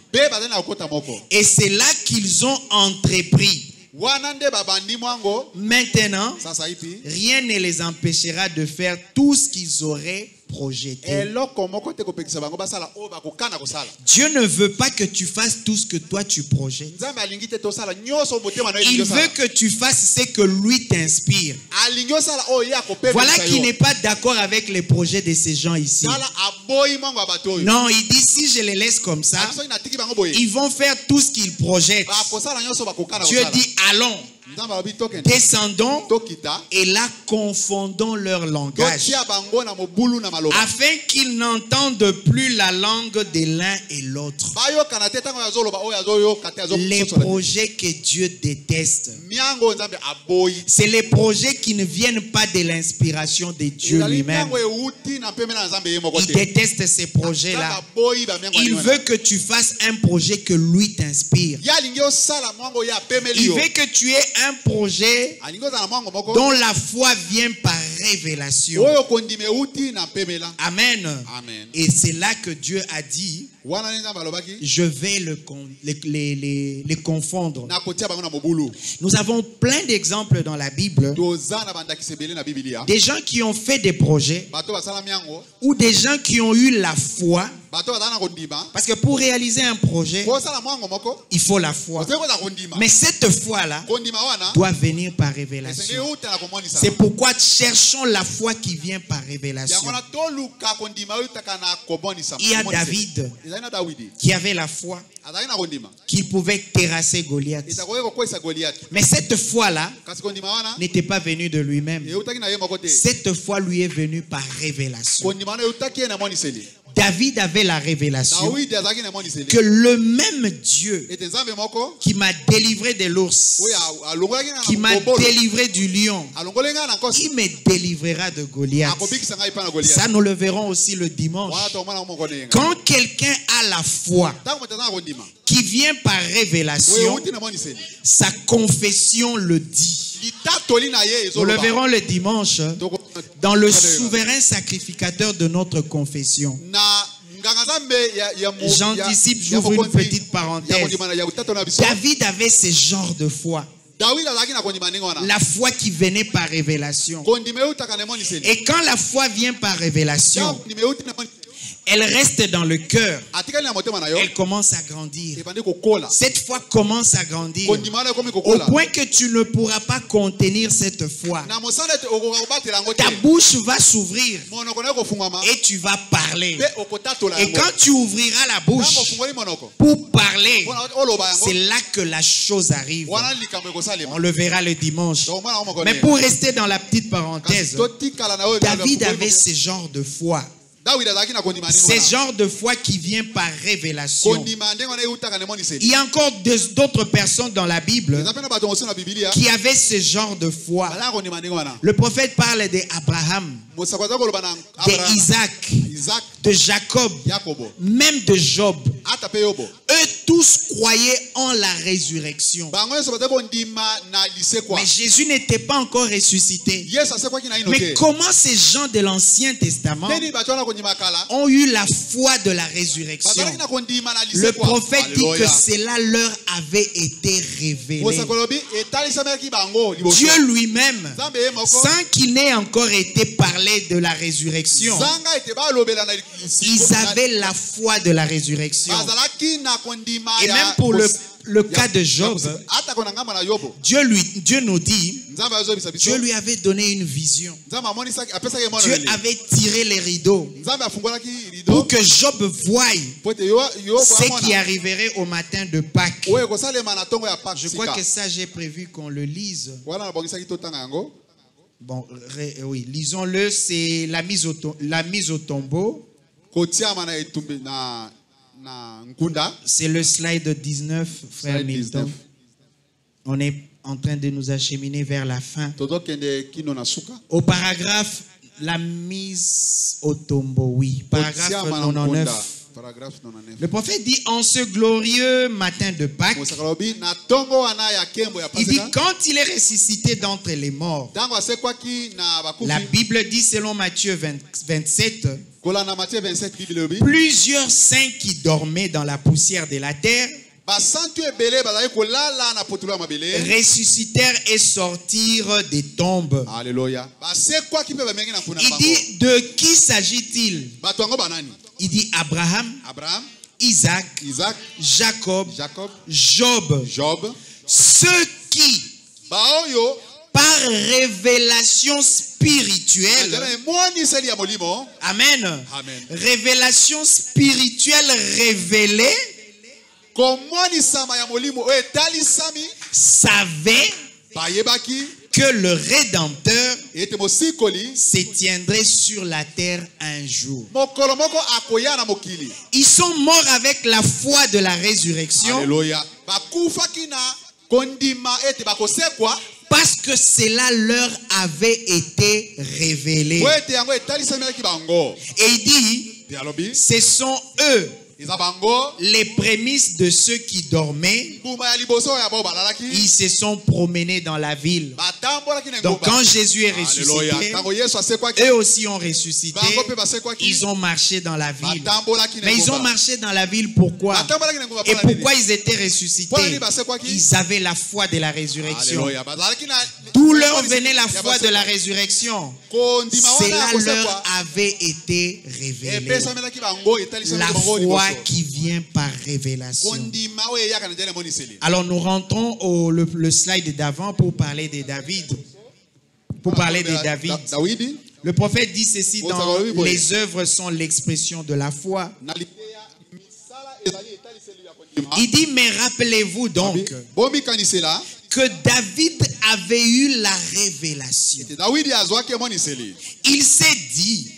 Speaker 1: Et c'est là qu'ils ont entrepris. Maintenant, rien ne les empêchera de faire tout ce qu'ils auraient projet. Dieu ne veut pas que tu fasses tout ce que toi tu projettes. Il veut que tu fasses ce que lui t'inspire. Voilà qui n'est pas d'accord avec les projets de ces gens ici. Non, il dit si je les laisse comme ça, ils vont faire tout ce qu'ils projettent. Dieu dit allons, descendons et là confondons leur langage afin qu'ils n'entendent plus la langue de l'un et l'autre. Les projets que Dieu déteste, c'est les projets qui ne viennent pas de l'inspiration de Dieu lui-même. Il déteste ces projets-là. Il veut que tu fasses un projet que lui t'inspire. Il veut que tu aies un projet dont la foi vient par révélation. Amen. Et c'est là que Dieu a dit, je vais les confondre. Nous avons plein d'exemples dans la Bible. Des gens qui ont fait des projets ou des gens qui ont eu la foi. Parce que pour réaliser un projet, il faut la foi. Mais cette foi-là doit venir par révélation. C'est pourquoi cherchons la foi qui vient par révélation. Il y a David qui avait la foi qu'il pouvait terrasser Goliath. Mais cette foi-là n'était pas venue de lui-même. Cette foi lui est venue par révélation. David avait la révélation que le même Dieu qui m'a délivré de l'ours, qui m'a délivré du lion, il me délivrera de Goliath. Ça, nous le verrons aussi le dimanche. Quand quelqu'un a la foi qui vient par révélation, sa confession le dit. Nous le verrons le dimanche dans le souverain sacrificateur de notre confession. J'anticipe, j'ouvre une petite parenthèse. David avait ce genre de foi. La foi qui venait par révélation. Et quand la foi vient par révélation, elle reste dans le cœur. Elle commence à grandir. Cette foi commence à grandir au point que tu ne pourras pas contenir cette foi. Ta bouche va s'ouvrir et tu vas parler. Et quand tu ouvriras la bouche pour parler, c'est là que la chose arrive. On le verra le dimanche. Mais pour rester dans la petite parenthèse, David avait ce genre de foi. C'est genre de foi qui vient par révélation. Il y a encore d'autres personnes dans la Bible qui avaient ce genre de foi. Le prophète parle d'Abraham, d'Isaac, de Jacob, même de Job. Eux tous croyaient en la résurrection. Mais Jésus n'était pas encore ressuscité. Mais comment ces gens de l'Ancien Testament ont eu la foi de la résurrection? Le prophète dit que cela leur avait été révélé. Dieu lui-même, sans qu'il n'ait encore été parlé de la résurrection, ils avaient la foi de la résurrection. Et même pour le cas de Job, Dieu nous dit, Dieu lui avait donné une vision. Dieu avait tiré les rideaux pour que Job voie ce qui arriverait au matin de Pâques. Je crois que ça, j'ai prévu qu'on le lise. Bon, oui, lisons-le. C'est la mise au tombeau. C'est le slide 19, frère Milton. On est en train de nous acheminer vers la fin. Au paragraphe, la mise au tombeau, oui. Paragraphe 99. Le prophète dit, en ce glorieux matin de Pâques, il dit, quand il est ressuscité d'entre les morts, la Bible dit, selon Matthieu 27, plusieurs saints qui dormaient dans la poussière de la terre ressuscitèrent et sortirent des tombes.
Speaker 2: Alléluia.
Speaker 1: Il dit, de qui s'agit-il? Il dit Abraham, Isaac, Jacob, Job. Ceux qui, par révélation spirituelle, amen, révélation spirituelle révélée, savaient que le Rédempteur s'étiendrait sur la terre un jour. Ils sont morts avec la foi de la résurrection.
Speaker 2: Alléluia.
Speaker 1: Parce que cela leur avait été révélé. Et il dit, ce sont eux les prémices de ceux qui dormaient. Ils se sont promenés dans la ville. Donc quand Jésus est ressuscité, eux aussi ont ressuscité. Ils ont marché dans la ville. Mais ils ont marché dans la ville pourquoi? Et pourquoi ils étaient ressuscités? Ils avaient la foi de la résurrection. D'où leur venait la foi de la résurrection? Cela leur avait été révélé. La foi qui vient par révélation. Alors nous rentrons au le slide d'avant pour parler de David. Pour parler de David. Le prophète dit ceci dans les œuvres sont l'expression de la foi. Il dit, mais rappelez-vous donc que David avait eu la révélation. Il s'est dit,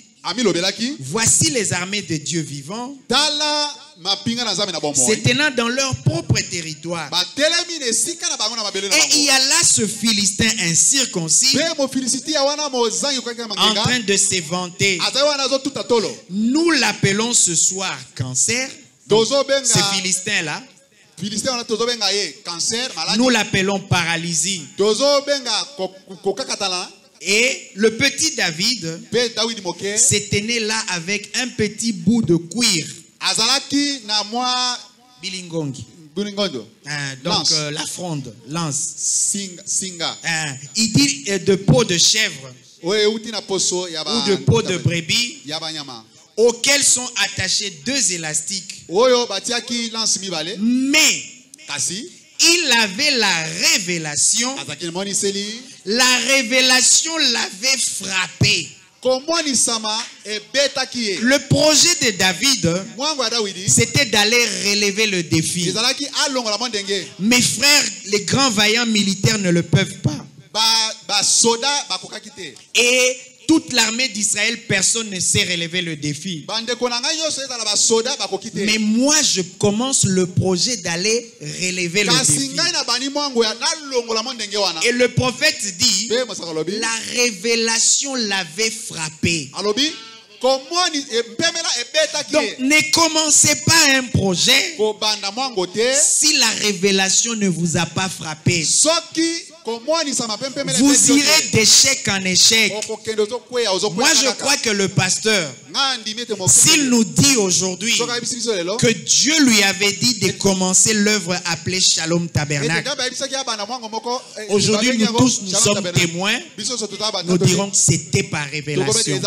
Speaker 1: voici les armées de Dieu vivant se tenant dans leur propre territoire. Et il y a là ce Philistin incirconcis en train de se vanter. Nous l'appelons ce soir cancer. Ce Philistin-là, nous l'appelons paralysie. Et le petit David se tenait là avec un petit bout de cuir. Bilingongi. Donc la fronde, lance. Il dit de peau de chèvre ou de peau de brebis auxquels sont attachés 2 élastiques. Mais il avait la révélation. La révélation l'avait frappé. Le projet de David, c'était d'aller relever le défi. Mes frères, les grands vaillants militaires ne le peuvent pas. Et toute l'armée d'Israël, personne ne sait relever le défi. Mais moi, je commence le projet d'aller relever le défi. Et le prophète dit, la révélation l'avait frappé. Donc, ne commencez pas un projet si la révélation ne vous a pas frappé. Vous irez d'échec en échec. Moi, je crois que le pasteur, s'il nous dit aujourd'hui que Dieu lui avait dit de commencer l'œuvre appelée Shalom Tabernacle, aujourd'hui, nous tous, nous sommes témoins. Nous dirons que c'était par révélation.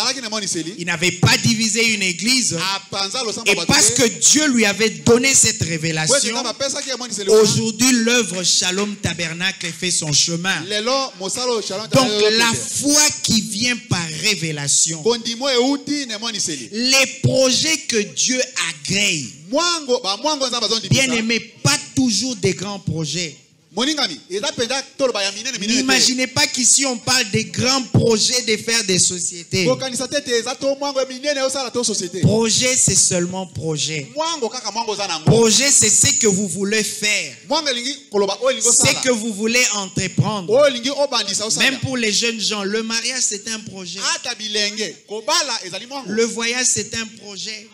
Speaker 1: Il n'avait pas divisé une église. Et parce que Dieu lui avait donné cette révélation, aujourd'hui, l'œuvre Shalom Tabernacle fait son chemin. Donc la foi qui vient par révélation, les projets que Dieu agrée, bien aimé, pas toujours des grands projets. N'imaginez pas qu'ici on parle des grands projets de faire des sociétés. Projet, c'est seulement projet. Projet, c'est ce que vous voulez faire. Ce que vous voulez entreprendre. Même pour les jeunes gens, le mariage c'est un projet. Le voyage c'est un projet.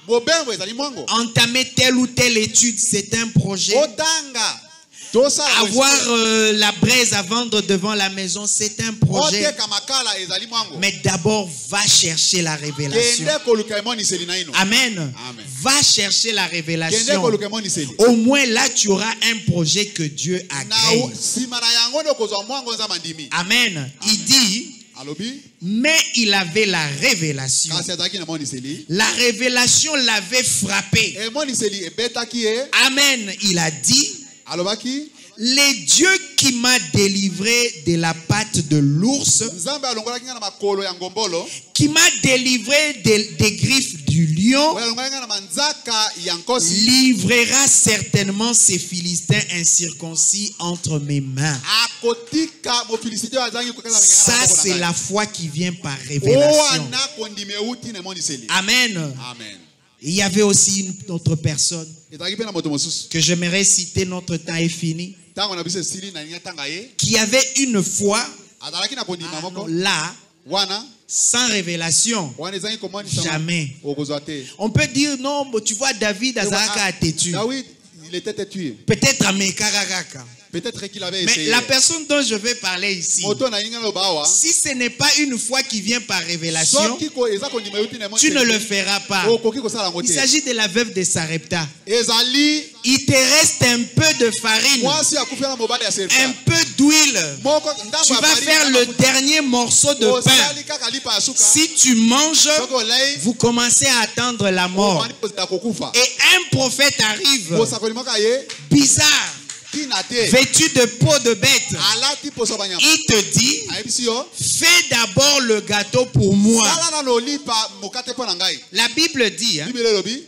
Speaker 1: Entamer telle ou telle étude c'est un projet. Avoir la braise à vendre devant la maison, c'est un projet. Mais d'abord, va chercher la révélation. Amen. Va chercher la révélation. Au moins là, tu auras un projet que Dieu a créé. Amen. Il dit, mais il avait la révélation. La révélation l'avait frappé. Amen. Il a dit, les dieux qui m'a délivré de la patte de l'ours, qui m'a délivré des griffes du lion, livrera certainement ces Philistins incirconcis entre mes mains. Ça, c'est la foi qui vient par révélation. Amen. Il y avait aussi une autre personne que j'aimerais citer, notre temps est fini, qui avait une foi là, sans révélation. Jamais. On peut dire, non, tu vois, David a été tué.
Speaker 2: Il était têtu.
Speaker 1: Peut-être à Mekaragaka.
Speaker 2: Peut-être qu'il avait essayé.
Speaker 1: Mais la personne dont je vais parler ici, si ce n'est pas une foi qui vient par révélation, tu ne le feras pas. Il s'agit de la veuve de Sarepta. Il te reste un peu de farine, un peu d'huile. Tu vas faire le dernier morceau de pain. Si tu manges, vous commencez à attendre la mort. Et un prophète arrive, bizarre, vêtu de peau de bête. Il te dit, fais d'abord le gâteau pour moi. La Bible dit, hein,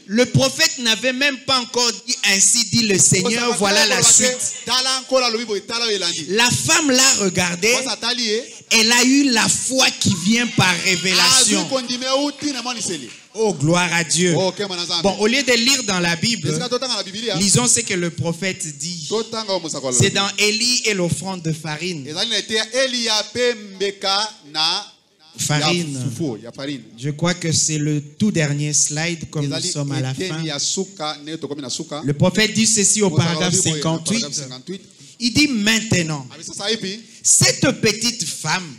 Speaker 1: le prophète n'avait même pas encore dit, ainsi dit le Seigneur, voilà la suite. La femme l'a regardé, elle a eu la foi qui vient par révélation. Oh, gloire à Dieu. Bon, au lieu de lire dans la Bible, lisons ce que le prophète dit. C'est dans Élie et l'offrande de farine. Farine. Je crois que c'est le tout dernier slide, comme nous sommes à la fin. Le prophèt dit ceci au paragraphe 58. Il dit maintenant, cette petite femme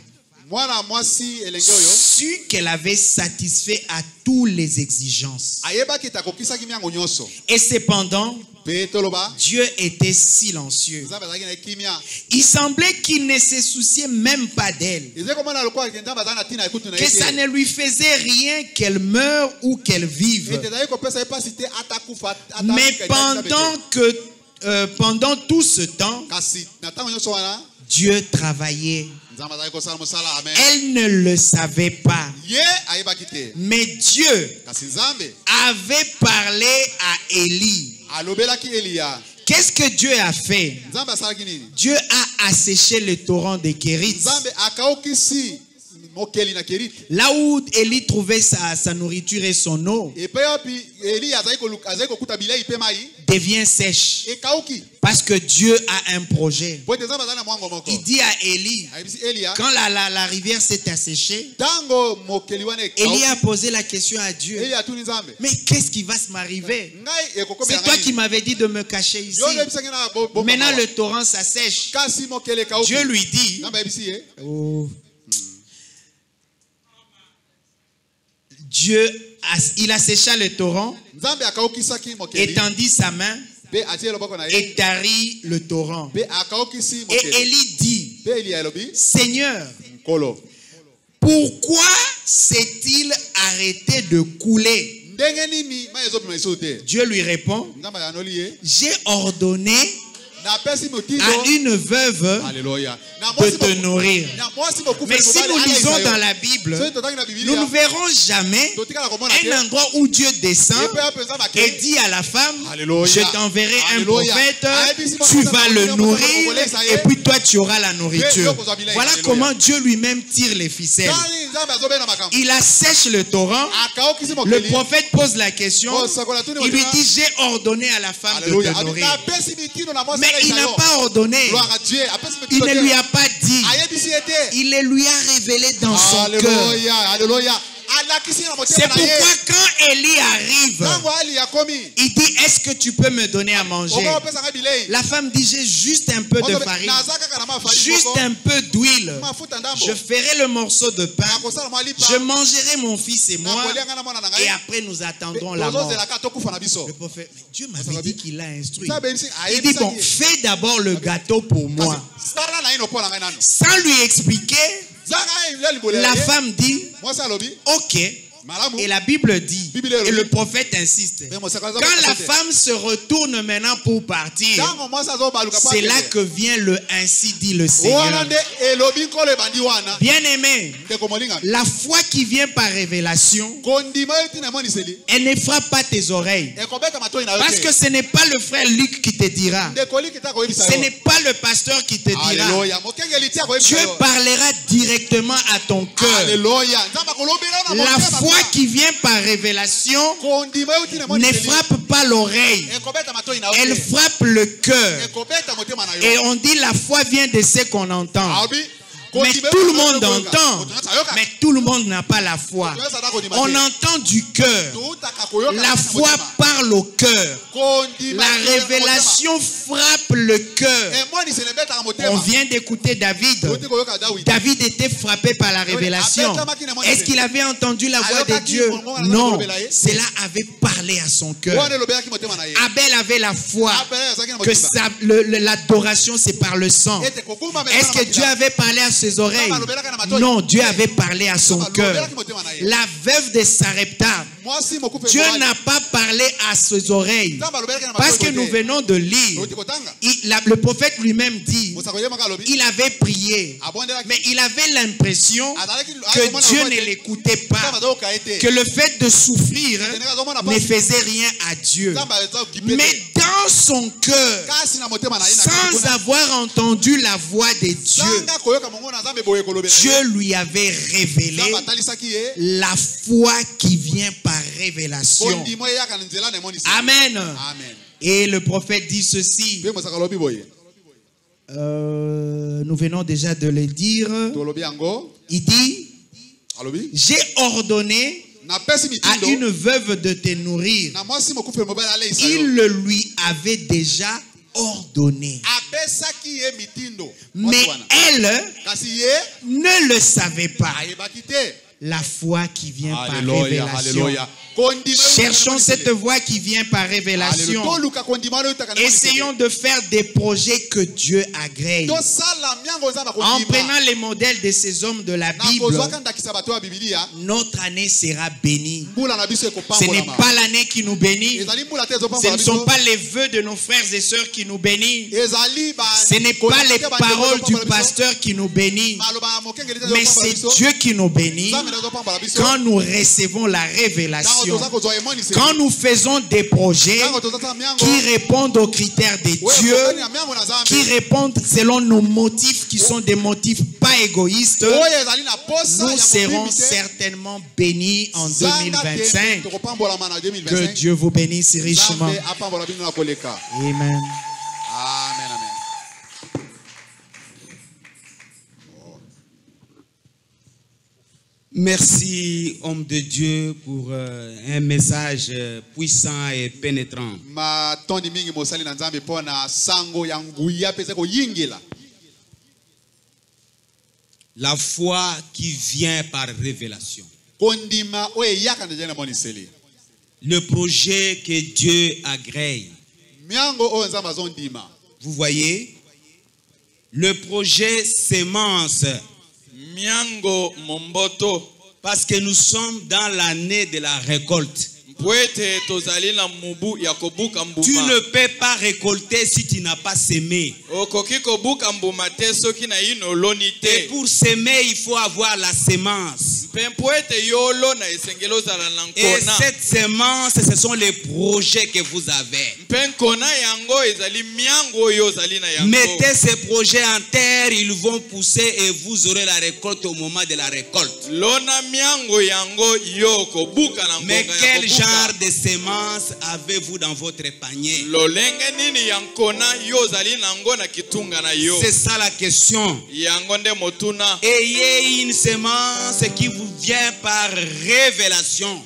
Speaker 1: sut qu'elle avait satisfait à toutes les exigences. Et cependant, Dieu était silencieux. Il semblait qu'il ne se souciait même pas d'elle. Que ça ne lui faisait rien qu'elle meure ou qu'elle vive. Mais pendant tout ce temps, Dieu travaillait. Elle ne le savait pas. Mais Dieu avait parlé à Élie. Qu'est-ce que Dieu a fait? Dieu a asséché le torrent de Kérit. Là où Élie trouvait sa nourriture et son eau devient sèche. Parce que Dieu a un projet. Il dit à Élie, quand la rivière s'est asséchée, Élie a posé la question à Dieu. Mais qu'est-ce qui va m'arriver? C'est toi qui m'avais dit de me cacher ici. Maintenant le torrent s'assèche. Dieu lui dit, il assécha le torrent, étendit sa main et tarit le torrent. Et Élie dit, Seigneur, pourquoi s'est-il arrêté de couler? Dieu lui répond, j'ai ordonné à une veuve de te nourrir. Mais si nous lisons dans la Bible, nous ne verrons jamais un endroit où Dieu descend et dit à la femme, je t'enverrai un prophète, tu vas le nourrir et puis toi tu auras la nourriture. Voilà comment Dieu lui-même tire les ficelles. Il assèche le torrent, le prophète pose la question, il lui dit, j'ai ordonné à la femme de te nourrir. Mais il n'a pas ordonné. Il ne lui a pas dit. Il le lui a révélé dans son cœur. C'est pourquoi quand Élie arrive, Il dit, est-ce que tu peux me donner à manger? La femme dit, j'ai juste un peu de farine, juste un peu d'huile. Je ferai le morceau de pain, je mangerai mon fils et moi, et après nous attendrons la mort. Le prophète, Dieu m'avait dit qu'il l'a instruit. Il dit, bon, fais d'abord le gâteau pour moi. Sans lui expliquer, la femme dit, ok. Et la Bible dit, et le prophète insiste, quand la femme se retourne maintenant pour partir, c'est là que vient le ainsi dit le Seigneur. Bien-aimé, la foi qui vient par révélation, elle ne frappe pas tes oreilles. Parce que ce n'est pas le frère Luc qui te dira, ce n'est pas le pasteur qui te dira. Dieu parlera directement à ton cœur. La foi qui vient par révélation ne frappe pas l'oreille, elle frappe le cœur. Et on dit la foi vient de ce qu'on entend. Mais tout le monde entend, mais tout le monde n'a pas la foi. On entend du cœur. La foi parle au cœur. La révélation frappe le cœur. On vient d'écouter David. David était frappé par la révélation. Est-ce qu'il avait entendu la voix de Dieu? Non. Cela avait parlé à son cœur. Abel avait la foi que l'adoration c'est par le sang. Est-ce que Dieu avait parlé à ses oreilles? Non, Dieu avait parlé à son cœur. La veuve de Sarepta, Dieu n'a pas parlé à ses oreilles. Parce que nous venons de lire, le prophète lui-même dit, il avait prié, mais il avait l'impression que Dieu ne l'écoutait pas, que le fait de souffrir ne faisait rien à Dieu. Mais dans son cœur, sans avoir entendu la voix de Dieu, Dieu lui avait révélé la foi qui vient par révélation. Amen. Et le prophète dit ceci. Nous venons déjà de le dire. Il dit, j'ai ordonné à une veuve de te nourrir. Il le lui avait déjà ordonné. Mais elle ne le savait pas. La foi qui vient par révélation. Cherchons cette voie qui vient par révélation. Essayons de faire des projets que Dieu agrée. En prenant les modèles de ces hommes de la Bible, notre année sera bénie. Ce n'est pas l'année qui nous bénit. Ce ne sont pas les vœux de nos frères et sœurs qui nous bénissent. Ce n'est pas les paroles du pasteur qui nous bénit. Mais c'est Dieu qui nous bénit quand nous recevons la révélation. Quand nous faisons des projets qui répondent aux critères de Dieu, qui répondent selon nos motifs, qui sont des motifs pas égoïstes, nous serons certainement bénis en 2025. Que Dieu vous bénisse richement. Amen.
Speaker 3: Merci, homme de Dieu, pour un message puissant et pénétrant. La foi qui vient par révélation. Le projet que Dieu agrée. Vous voyez, le projet sémence. Parce que nous sommes dans l'année de la récolte. Tu ne peux pas récolter si tu n'as pas semé. Et pour semer, il faut avoir la semence. Et cette semence, ce sont les projets que vous avez. Mettez ces projets en terre, ils vont pousser et vous aurez la récolte au moment de la récolte. Mais quel genre de semences avez-vous dans votre panier? C'est ça la question. Ayez une semence qui vous vient par révélation.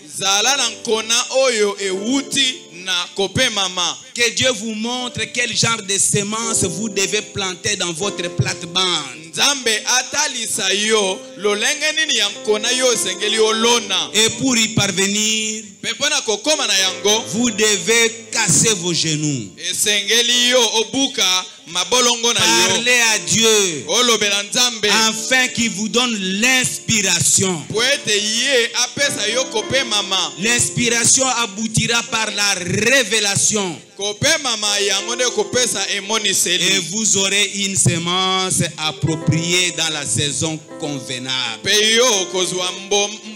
Speaker 4: na kope mama.
Speaker 3: Que Dieu vous montre quel genre de semences vous devez planter dans votre plate-bande.
Speaker 4: Nzambe atalisa yo lolenge nini yankona yo sengeli olona.
Speaker 3: Et pour y parvenir,
Speaker 4: Pepona kokoma na yango,
Speaker 3: vous devez casser vos genoux.
Speaker 4: esengeli yo obuka mabolongo na yo.
Speaker 3: Parlez à Dieu
Speaker 4: Olobela Nzambe
Speaker 3: afin qu'il vous donne l'inspiration.
Speaker 4: poete ye apesa yo kope mama.
Speaker 3: L'inspiration aboutira par la révélation.
Speaker 4: Kope mama yango nde kopesa
Speaker 3: Et
Speaker 4: emoniseli.
Speaker 3: vous aurez une semence appropriée dans la saison convenable.
Speaker 4: Pe yo kozwa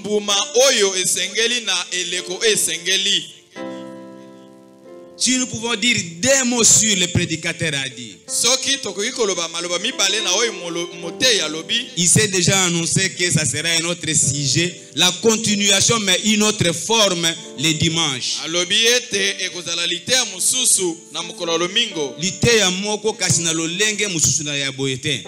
Speaker 4: mbuma oyo esengeli na eleko esengeli.
Speaker 3: Si nous pouvons dire deux mots sur le prédicateur a dit.
Speaker 4: Soki tokoki koloba maloba mibale na oyo mote ya lobi.
Speaker 3: Il s'est déjà annoncé que ça sera un autre sujet, la continuation mais une autre forme le dimanche.
Speaker 4: Alobi ete ekozala litea mususu na mokolo lomingo.
Speaker 3: Lité ya moko kasi na lolenge mususu na ya boyete.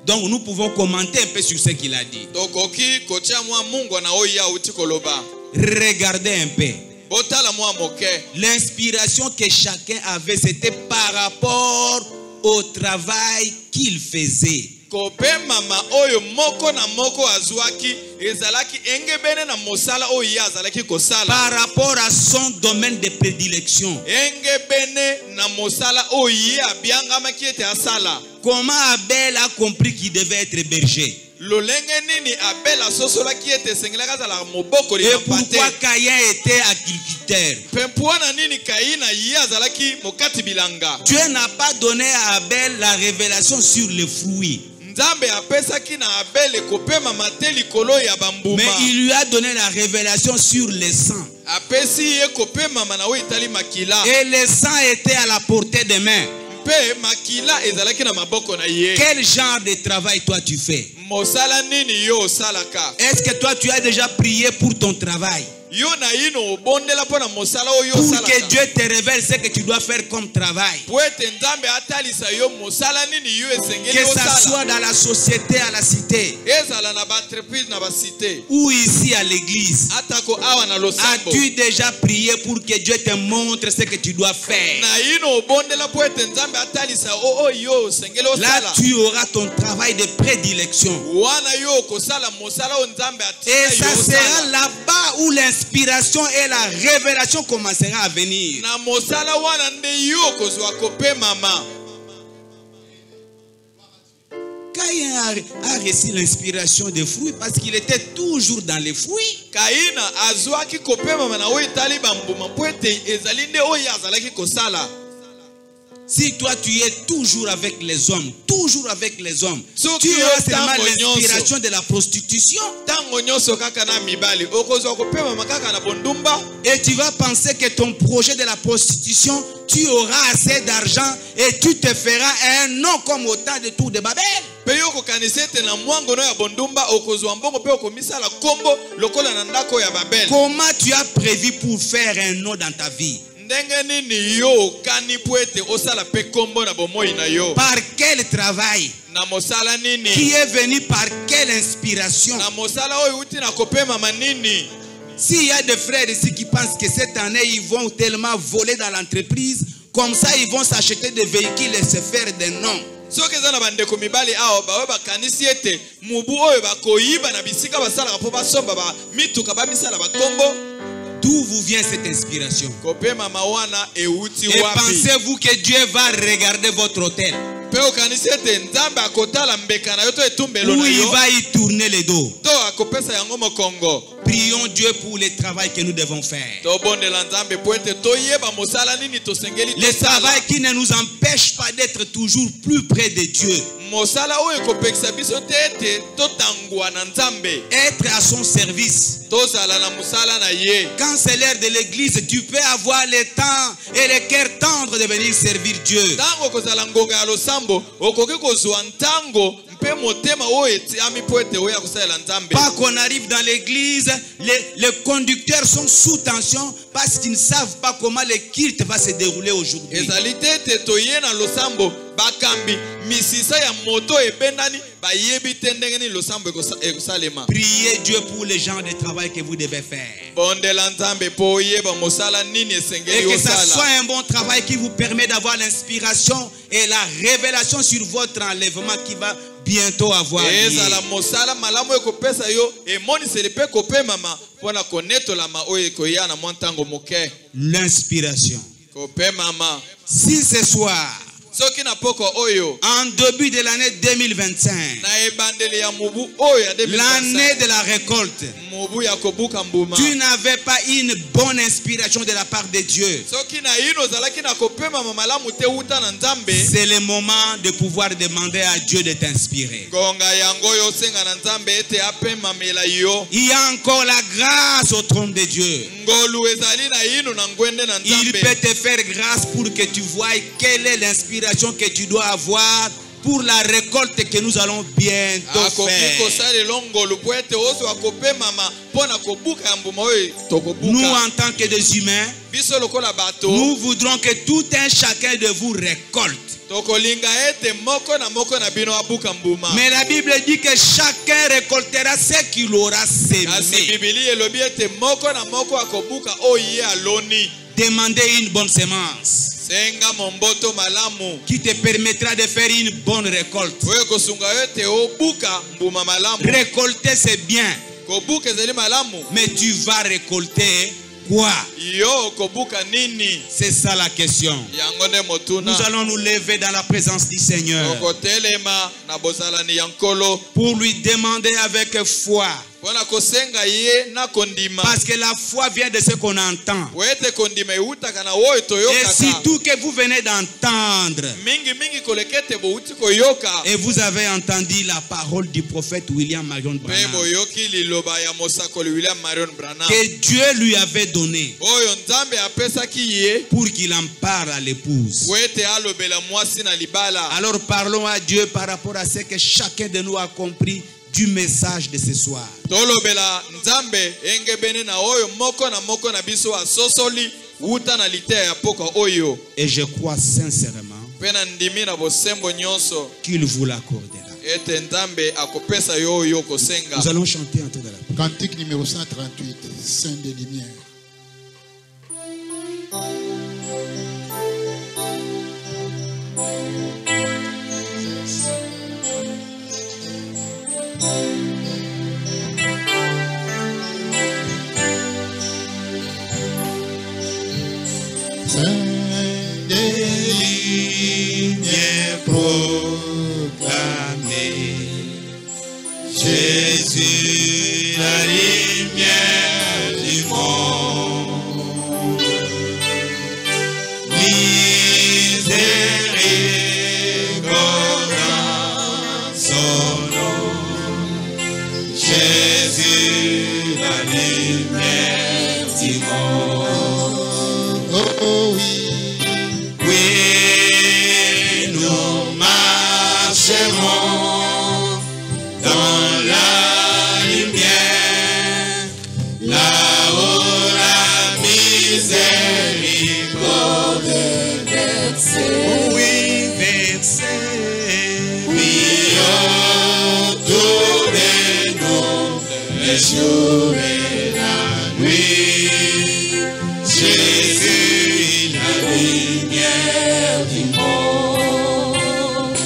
Speaker 3: Donc nous pouvons commenter un peu sur ce qu'il a dit.
Speaker 4: Tokoki kotia mwa mungu na oyo ya uti koloba.
Speaker 3: Regardez un peu.
Speaker 4: Botala mwa moke.
Speaker 3: L'inspiration que chacun avait, c'était par rapport au travail qu'il faisait.
Speaker 4: Kope mama oyo moko na moko azwaki ezalaki engebene na mosala oyo ya azalaki kosala.
Speaker 3: Par rapport à son domaine de prédilection.
Speaker 4: Engebene na mosala oyo ya biangamaki ete asala.
Speaker 3: Comment Abel a compris qu'il devait être berger?
Speaker 4: Lolenge nini Abel asosolaki ete sengelaka azala moboko
Speaker 3: Et
Speaker 4: limpate.
Speaker 3: pourquoi Caïn était agriculteur?
Speaker 4: Pempuana nini Kaina ye azalaki mokati bilanga.
Speaker 3: Dieu n'a pas donné à Abel la révélation sur les fruits.
Speaker 4: Nzambe apesaki na Abel ekope mama te likolo ya bambuma.
Speaker 3: Mais il lui a donné la révélation sur le sang.
Speaker 4: Apesi ye kope mama na oyo itali makila.
Speaker 3: Et le sang était à la portée des mains.
Speaker 4: Pe makila ezalaki na maboko na ye.
Speaker 3: Quel genre de travail toi tu fais?
Speaker 4: Mosala nini yo salaka?
Speaker 3: Est-ce que toi tu as déjà prié pour ton travail?
Speaker 4: Yo na ino bondela pona mosala oyo
Speaker 3: Pour
Speaker 4: salaka.
Speaker 3: que Dieu te révèle ce que tu dois faire comme travail.
Speaker 4: Poete Nzambe atalisa yo mosala nini yo esengeli
Speaker 3: Que ça
Speaker 4: osala.
Speaker 3: soit dans la société, à la cité,
Speaker 4: Ezala na ba entreprise na ba cité.
Speaker 3: ou ici à l'église.
Speaker 4: Atako awa na losambo.
Speaker 3: As-tu déjà prié pour que Dieu te montre ce que tu dois faire?
Speaker 4: Na ino bondela poete Nzambe atalisa o yo esengeli
Speaker 3: Là,
Speaker 4: osala.
Speaker 3: tu auras ton travail de prédilection.
Speaker 4: Wana yo kosala mosala o Nzambe
Speaker 3: Et
Speaker 4: atina
Speaker 3: ça
Speaker 4: yo
Speaker 3: sera
Speaker 4: osala.
Speaker 3: là-bas où l'inspiration et la révélation commencera à venir.
Speaker 4: Na mosala wana nde yo kozwa kope mama.
Speaker 3: Caïn a reçu l'inspiration des fruits parce qu'il était toujours dans les fruits.
Speaker 4: Kaina azwaki kope mama na oyo itali bambuma poete ezali nde oyo azalaki kosala.
Speaker 3: Si toi tu es toujours avec les hommes,
Speaker 4: So
Speaker 3: tu
Speaker 4: tu
Speaker 3: auras
Speaker 4: es
Speaker 3: seulement
Speaker 4: tango
Speaker 3: l'inspiration de la prostitution
Speaker 4: Tango nyonso kaka na mibali okozwa kope mama kaka na bondumba.
Speaker 3: et tu vas penser que ton projet de la prostitution, tu auras assez d'argent et tu te feras un nom comme au temps de Tour de Babel.
Speaker 4: Pe yo kokanisa ete na mwango no ya bondumba okozwa mbongo pe okomisala kombo lokola na ndako ya Babel.
Speaker 3: Comment tu as prévu pour faire un nom dans ta vie?
Speaker 4: Ndenge nini yo kani poete osala pe kombo na bomoi na yo?
Speaker 3: Par quel travail?
Speaker 4: Na mosala nini?
Speaker 3: Qui est venu par quelle inspiration?
Speaker 4: Na mosala oyo uti na kope mama nini?
Speaker 3: S'il y a des frères ici qui pensent que cette année ils vont tellement voler dans l'entreprise, comme ça ils vont s'acheter des véhicules et se faire des noms.
Speaker 4: Soki eza na bandeko mibali awa bawe bakanisi ete mubu oyo bakoyiba na bisika basalaka po basomba ba mituka bamisala bakombo.
Speaker 3: D'où vous vient cette inspiration?
Speaker 4: Kope mama wana euti
Speaker 3: Et
Speaker 4: wapi?
Speaker 3: pensez-vous que Dieu va regarder votre hôtel?
Speaker 4: Pe okanisi ete Nzambe akotala mbeka na yo to etumbelo
Speaker 3: Ou
Speaker 4: na
Speaker 3: il
Speaker 4: yo
Speaker 3: va y tourner le dos?
Speaker 4: to akopesa yango mokongo?
Speaker 3: Prions Dieu pour le travail que nous devons faire.
Speaker 4: Tobondela Nzambe po ete toyeba mosala nini tosengeli
Speaker 3: Le
Speaker 4: tosala.
Speaker 3: travail qui ne nous empêche pas d'être toujours plus près de Dieu.
Speaker 4: Mosala oyo ekopekisa biso te ete totangwa na Nzambe.
Speaker 3: Être à son service.
Speaker 4: Tozala na mosala na ye.
Speaker 3: Quand c'est l'heure de l'église, tu peux avoir le temps et le cœur tendre de venir servir Dieu.
Speaker 4: Tango kozala ngonga ya losambo okoki kozwa ntango mpe motema oyo etiami po ete oyo akosalela Nzambe.
Speaker 3: Pas qu'on arrive dans l'église, les conducteurs sont sous tension parce qu'ils ne savent pas comment le culte va se dérouler aujourd'hui.
Speaker 4: Ezali te ete toye na losambo bakambi misisa ya moto ebendani bayebi te ndenge nini losambo ekosalema.
Speaker 3: Priez Dieu pour les gens de travail que vous devez faire.
Speaker 4: Bondela Nzambe po oyeba mosala nini esengeli
Speaker 3: Et que ça
Speaker 4: osala.
Speaker 3: soit un bon travail qui vous permet d'avoir l'inspiration et la révélation sur votre enlèvement qui va bientôt avoir lieu.
Speaker 4: Ezala mosala malamu ekopesa yo emoniseli pe kopemama mpona konetolama oyo ekoya na mwa ntango moke.
Speaker 3: L'inspiration.
Speaker 4: Kopemama.
Speaker 3: Si ce soir,
Speaker 4: Soki na poko oyo
Speaker 3: en début de l'année 2025,
Speaker 4: na ebandeli ya mubu oyo ya 2025,
Speaker 3: l'année de la récolte,
Speaker 4: mubu ya kobuka mbuma,
Speaker 3: tu n'avais pas une bonne inspiration de la part de Dieu,
Speaker 4: soki na ino zalaki na kopemama malamu te uta na Nzambe,
Speaker 3: c'est le moment de pouvoir demander à Dieu de t'inspirer.
Speaker 4: ngonga yango yo senga na Nzambe ete apemamela yo.
Speaker 3: Il y a encore la grâce au trône de Dieu.
Speaker 4: Ngolu ezali na ino na ngwende na
Speaker 3: Il
Speaker 4: Nzambe.
Speaker 3: peut te faire grâce pour que tu voies quelle est l'inspiration que tu dois avoir pour la récolte que nous allons bientôt
Speaker 4: Akoki
Speaker 3: faire.
Speaker 4: kosalelo ngolu po ete ozwa kopemama mpona kobuka ya mbuma oyo
Speaker 3: Nous,
Speaker 4: tokobuka.
Speaker 3: en tant que des humains,
Speaker 4: Biso lokola bato
Speaker 3: nous voudrons que tout un chacun de vous récolte.
Speaker 4: tokolinga ete moko na bino abuka mbuma.
Speaker 3: Mais la Bible dit que chacun récoltera ce qu'il aura
Speaker 4: Kasi
Speaker 3: semé.
Speaker 4: Bibili elobi ete moko na moko akobuka oyo ye aloni.
Speaker 3: Demandez une bonne semence
Speaker 4: Senga momboto malamu
Speaker 3: qui te permettra de faire une bonne récolte.
Speaker 4: oyo kosunga yo ete obuka mbuma malamu.
Speaker 3: Récolter, c'est bien,
Speaker 4: Kobuka ezali malamu.
Speaker 3: mais tu vas récolter quoi?
Speaker 4: Yo kobuka nini?
Speaker 3: C'est ça la question.
Speaker 4: Yango nde motuna.
Speaker 3: Nous allons nous lever dans la présence du Seigneur
Speaker 4: Okotelema na bozalani ya nkolo
Speaker 3: pour lui demander avec foi.
Speaker 4: mpona kosenga ye na kondima.
Speaker 3: Parce que la foi vient de ce qu'on entend.
Speaker 4: Po ete kondima eutaka na oyo
Speaker 3: Et
Speaker 4: toyokaka.
Speaker 3: surtout que vous venez d'entendre.
Speaker 4: Mingi koleka ete bouti koyoka.
Speaker 3: Et vous avez entendu la parole du prophète William Marion
Speaker 4: Pe
Speaker 3: Branham
Speaker 4: boyoki liloba ya mosakoli William Marion Branham.
Speaker 3: que Dieu lui avait donné
Speaker 4: Oyo Nzambe apesaki ye
Speaker 3: pour qu'il en parle à l'épouse.
Speaker 4: po ete alobela mwasi na libala.
Speaker 3: Alors parlons à Dieu par rapport à ce que chacun de nous a compris du message de ce soir.
Speaker 4: Tolobela Nzambe engebene na oyo moko na biso asosoli uta na litea ya poko oyo.
Speaker 3: Et je crois sincèrement
Speaker 4: Pe na ndimi na bosembo nyonso
Speaker 3: qu'il vous l'accordera.
Speaker 4: ete Nzambe akopesa yo oyo kosenga.
Speaker 3: Nous allons chanter en temps de la prière.
Speaker 2: Cantique numéro 138, Saint des Lumières. Saint des Lumières proclamées,
Speaker 3: Jésus, la lumière du monde. Miséricorde en son nom. Jésus, la lumière du monde.
Speaker 2: oh oui,
Speaker 3: Oui, nous marcherons dans la lumière, là où la miséricorde oui, versée, oui, autour de nous, le jour et la nuit. Jésus, la lumière du monde.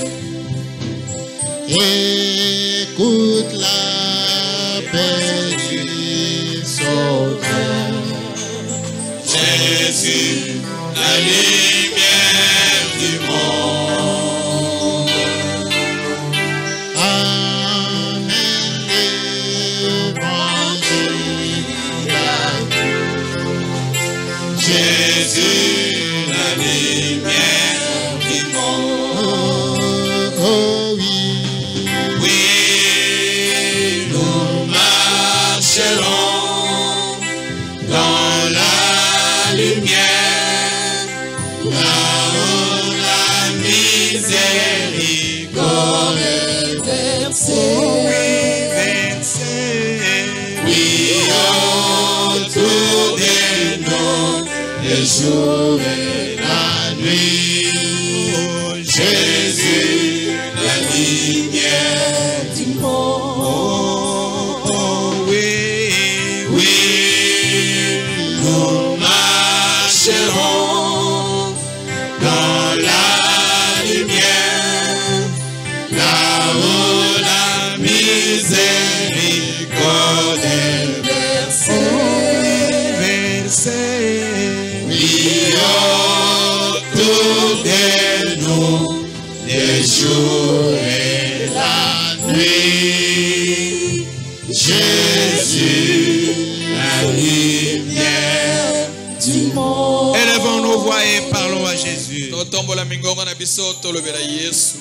Speaker 2: écoute l'appel du Sauveur.
Speaker 3: Jésus, la lumière du monde.
Speaker 2: Amen, l'évangile à
Speaker 3: Jésus, la lumière du monde.
Speaker 2: oh oui,
Speaker 3: Oui, nous marcherons dans la lumière, là où la miséricorde oui, versée, oui, autour de nous, le jour et la nuit. Oh, Jésus.
Speaker 2: marcheront dans la lumière, là où la miséricorde est versée. Oui, autour de nous, les jours et la nuit. Jésus, la lumière du monde.
Speaker 3: Élevons nos voix et parlons à Jésus.
Speaker 4: totombola mingongo na biso tolobela Yesu.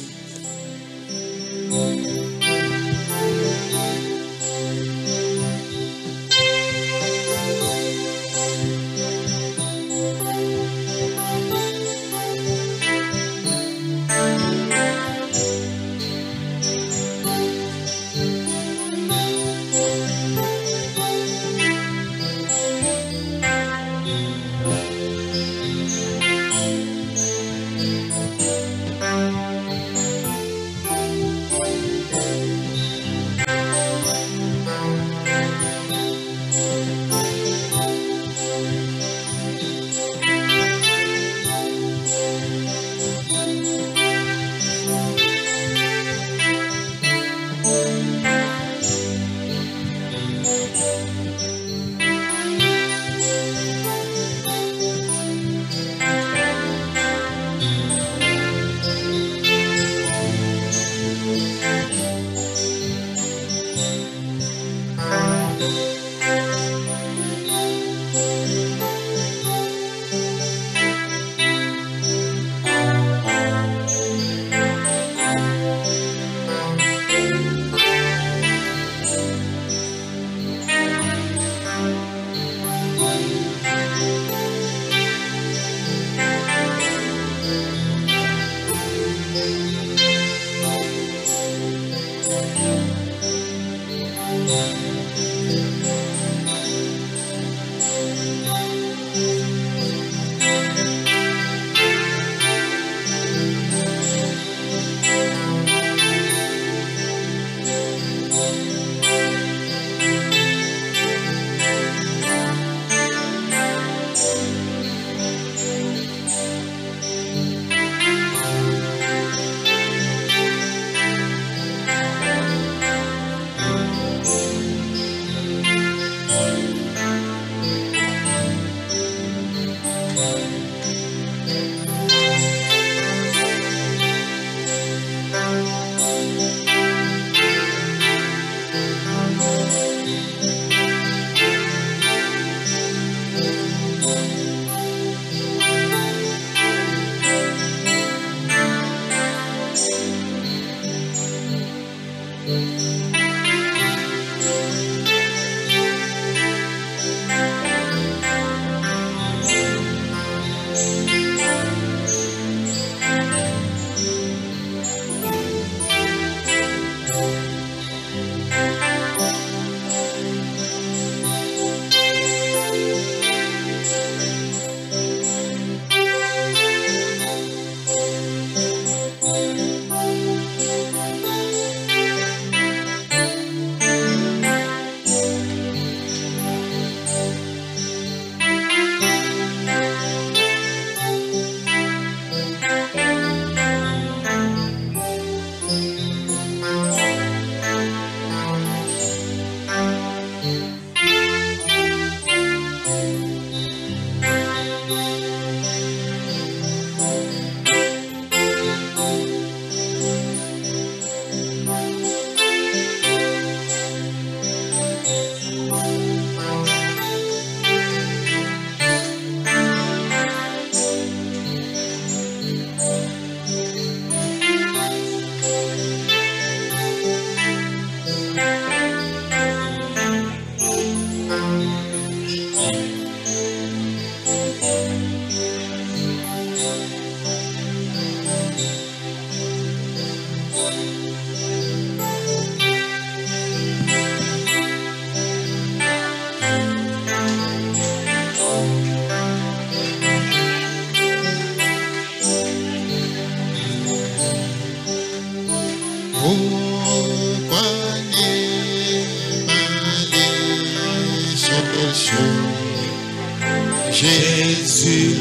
Speaker 2: Jésus.
Speaker 3: Jésus,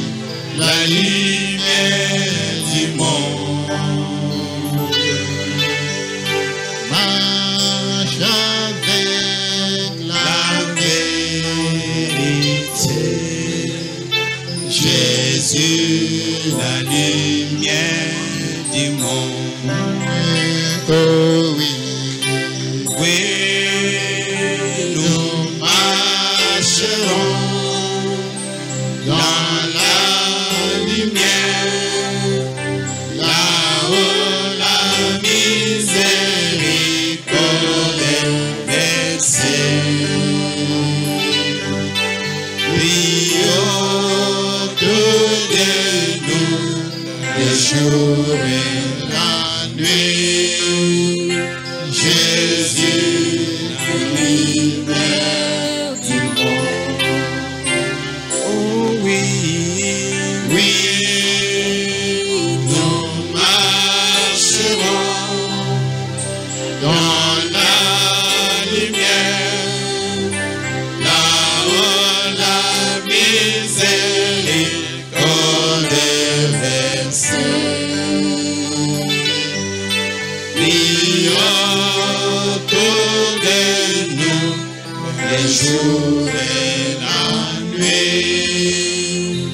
Speaker 2: la lumière du monde. Marche avec la vérité.
Speaker 3: Jésus, la lumière du monde.
Speaker 2: Oh oui,
Speaker 3: Oui, nous marcherons
Speaker 2: dans la
Speaker 3: lumière,
Speaker 2: là-haut la
Speaker 3: miséricorde est versée. Prions autour de nous, le jour et
Speaker 2: la nuit.
Speaker 3: Jésus, la lumière du monde. Oh oui, oui, nous marcherons
Speaker 2: Dans la lumière,
Speaker 3: là-haut la miséricorde est versée. Prions autour de nous, les jours et la nuit.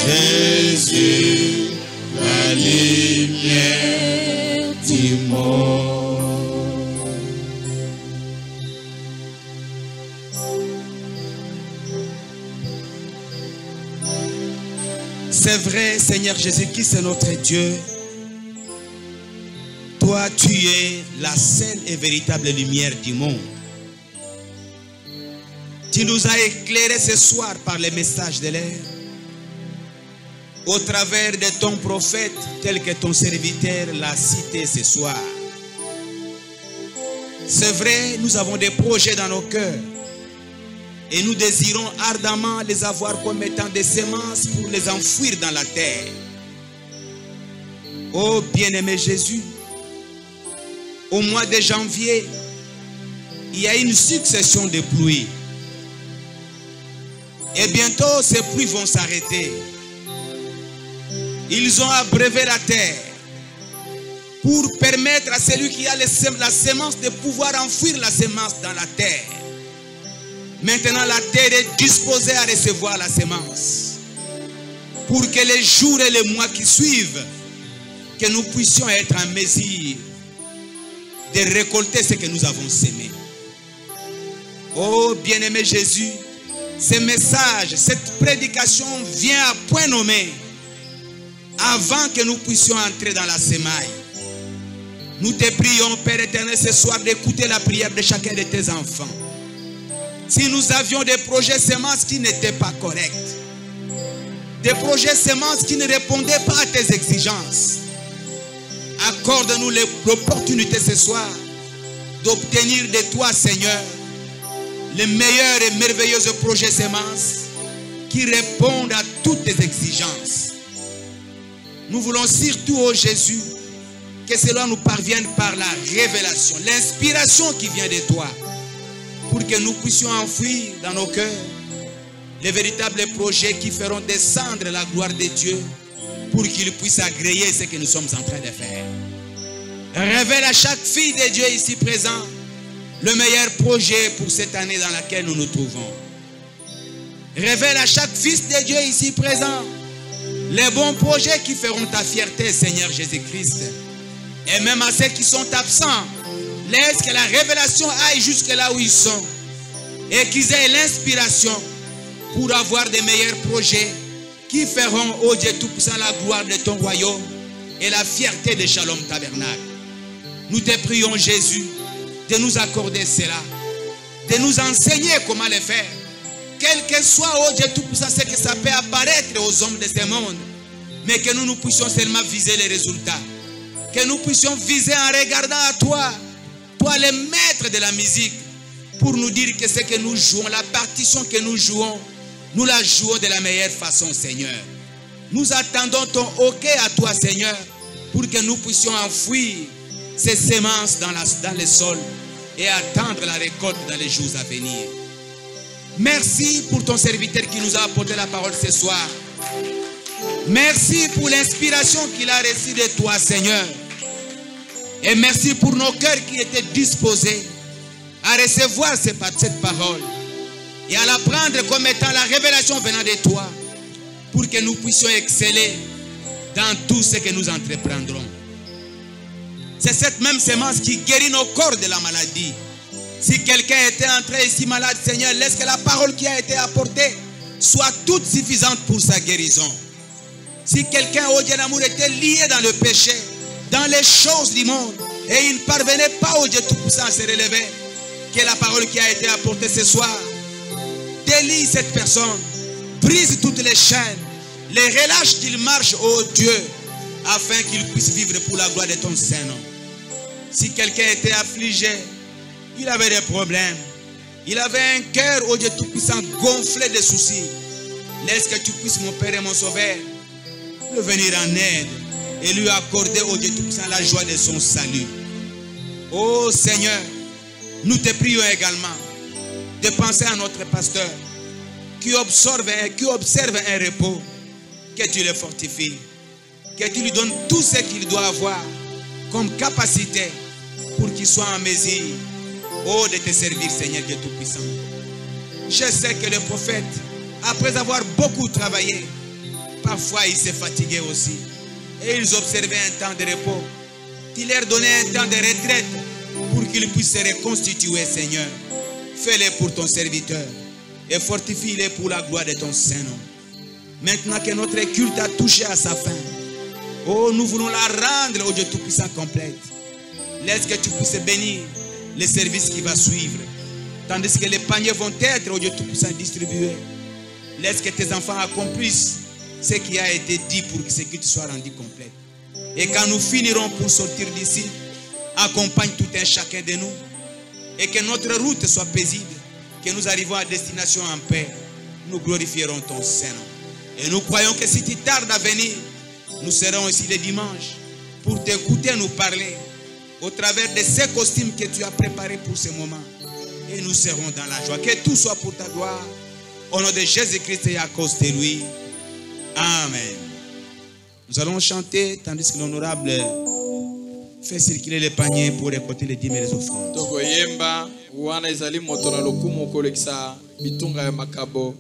Speaker 3: Jésus, la lumière du monde. C'est vrai, Seigneur Jésus-Christ, c'est notre Dieu. Toi, tu es la seule et véritable lumière du monde. Tu nous as éclairés ce soir par les messages de l'air, au travers de ton prophète, tel que ton serviteur l'a cité ce soir. C'est vrai, nous avons des projets dans nos cœurs et nous désirons ardemment les avoir comme étant des semences pour les enfouir dans la terre. Oh bien-aimé Jésus, au mois de janvier, il y a une succession de pluies. Et bientôt, ces pluies vont s'arrêter. Ils ont abreuvé la terre pour permettre à celui qui a la semence de pouvoir enfouir la semence dans la terre. Maintenant, la terre est disposée à recevoir la semence pour que les jours et les mois qui suivent, que nous puissions être en mesure de récolter ce que nous avons semé. Oh bien-aimé Jésus, ce message, cette prédication vient à point nommé avant que nous puissions entrer dans la semaille. Nous te prions, Père éternel, ce soir d'écouter la prière de chacun de tes enfants. Si nous avions des projets semences qui n'étaient pas corrects, des projets semences qui ne répondaient pas à tes exigences, accorde-nous l'opportunité ce soir d'obtenir de toi, Seigneur, les meilleurs et merveilleux projets semences qui répondent à toutes tes exigences. Nous voulons surtout, ô Jésus, que cela nous parvienne par la révélation, l'inspiration qui vient de toi, pour que nous puissions enfouir dans nos cœurs les véritables projets qui feront descendre la gloire de Dieu, pour qu'il puisse agréer ce que nous sommes en train de faire. Révèle à chaque fille de Dieu ici présent le meilleur projet pour cette année dans laquelle nous nous trouvons. Révèle à chaque fils de Dieu ici présent les bons projets qui feront ta fierté, Seigneur Jésus-Christ. Et même à ceux qui sont absents, laisse que la révélation aille jusque là où ils sont et qu'ils aient l'inspiration pour avoir des meilleurs projets qui feront, ô Dieu Tout-Puissant, la gloire de ton royaume et la fierté de Shalom Tabernacle. Nous te prions, Jésus, de nous accorder cela, de nous enseigner comment le faire. Quel que soit, ô Dieu Tout-Puissant, ce que ça peut apparaître aux hommes de ce monde, mais que nous puissions seulement viser les résultats. Que nous puissions viser en regardant à toi, toi le maître de la musique, pour nous dire que ce que nous jouons, la partition que nous jouons, nous la jouons de la meilleure façon, Seigneur. Nous attendons ton OK à toi, Seigneur, pour que nous puissions enfouir ces semences dans le sol et attendre la récolte dans les jours à venir. Merci pour ton serviteur qui nous a apporté la parole ce soir. Merci pour l'inspiration qu'il a reçue de toi, Seigneur. Et merci pour nos cœurs qui étaient disposés à recevoir cette parole et à la prendre comme étant la révélation venant de toi, pour que nous puissions exceller dans tout ce que nous entreprendrons. C'est cette même semence qui guérit nos corps de la maladie. Si quelqu'un était entré ici malade, Seigneur, laisse que la parole qui a été apportée soit toute suffisante pour sa guérison. Si quelqu'un, oh Dieu d'amour, était lié dans le péché, dans les choses du monde, et il ne parvenait pas, oh Dieu Tout-Puissant, à se relever, que la parole qui a été apportée ce soir délie cette personne, brise toutes les chaînes, les relâche qu'il marche, oh Dieu, afin qu'il puisse vivre pour la gloire de ton Saint-Nom. Si quelqu'un était affligé, il avait des problèmes, il avait un cœur, oh Dieu Tout-Puissant, gonflé de soucis, laisse que tu puisses, mon Père et mon Sauveur, le venir en aide et lui accorder, oh Dieu Tout-Puissant, la joie de son salut. Oh Seigneur, nous te prions également de penser à notre pasteur qui observe un repos, que tu le fortifies, que tu lui donnes tout ce qu'il doit avoir comme capacité pour qu'il soit en mesure, oh, de te servir, Seigneur Dieu Tout-Puissant. Je sais que le prophète, après avoir beaucoup travaillé, parfois il s'est fatigué aussi, et ils observaient un temps de repos. Tu leur donnais un temps de retraite pour qu'ils puissent se reconstituer, Seigneur. Fais-le pour ton serviteur et fortifie-le pour la gloire de ton Saint-Nom. Maintenant que notre culte a touché à sa fin, oh, nous voulons la rendre, oh Dieu Tout-Puissant, complète. Laisse que tu puisses bénir les services qui vont suivre, tandis que les paniers vont être, oh Dieu Tout-Puissant, distribués. Laisse que tes enfants accomplissent ce qui a été dit pour que ce culte soit rendu complet. Et quand nous finirons pour sortir d'ici, accompagne tout un chacun de nous, et que notre route soit paisible, que nous arrivons à destination en paix. Nous glorifierons ton Saint-Nom. Et nous croyons que si tu tardes à venir, nous serons ici les dimanches pour t'écouter nous parler au travers de ces costumes que tu as préparés pour ce moment. Et nous serons dans la joie. Que tout soit pour ta gloire. Au nom de Jésus-Christ et à cause de lui. Amen. Nous allons chanter tandis que l'honorable fait circuler les paniers pour récolter les dîmes et les offrandes.
Speaker 4: Tokoyemba wana ezali moto na lokumu kolekisa bitunga ya makabo.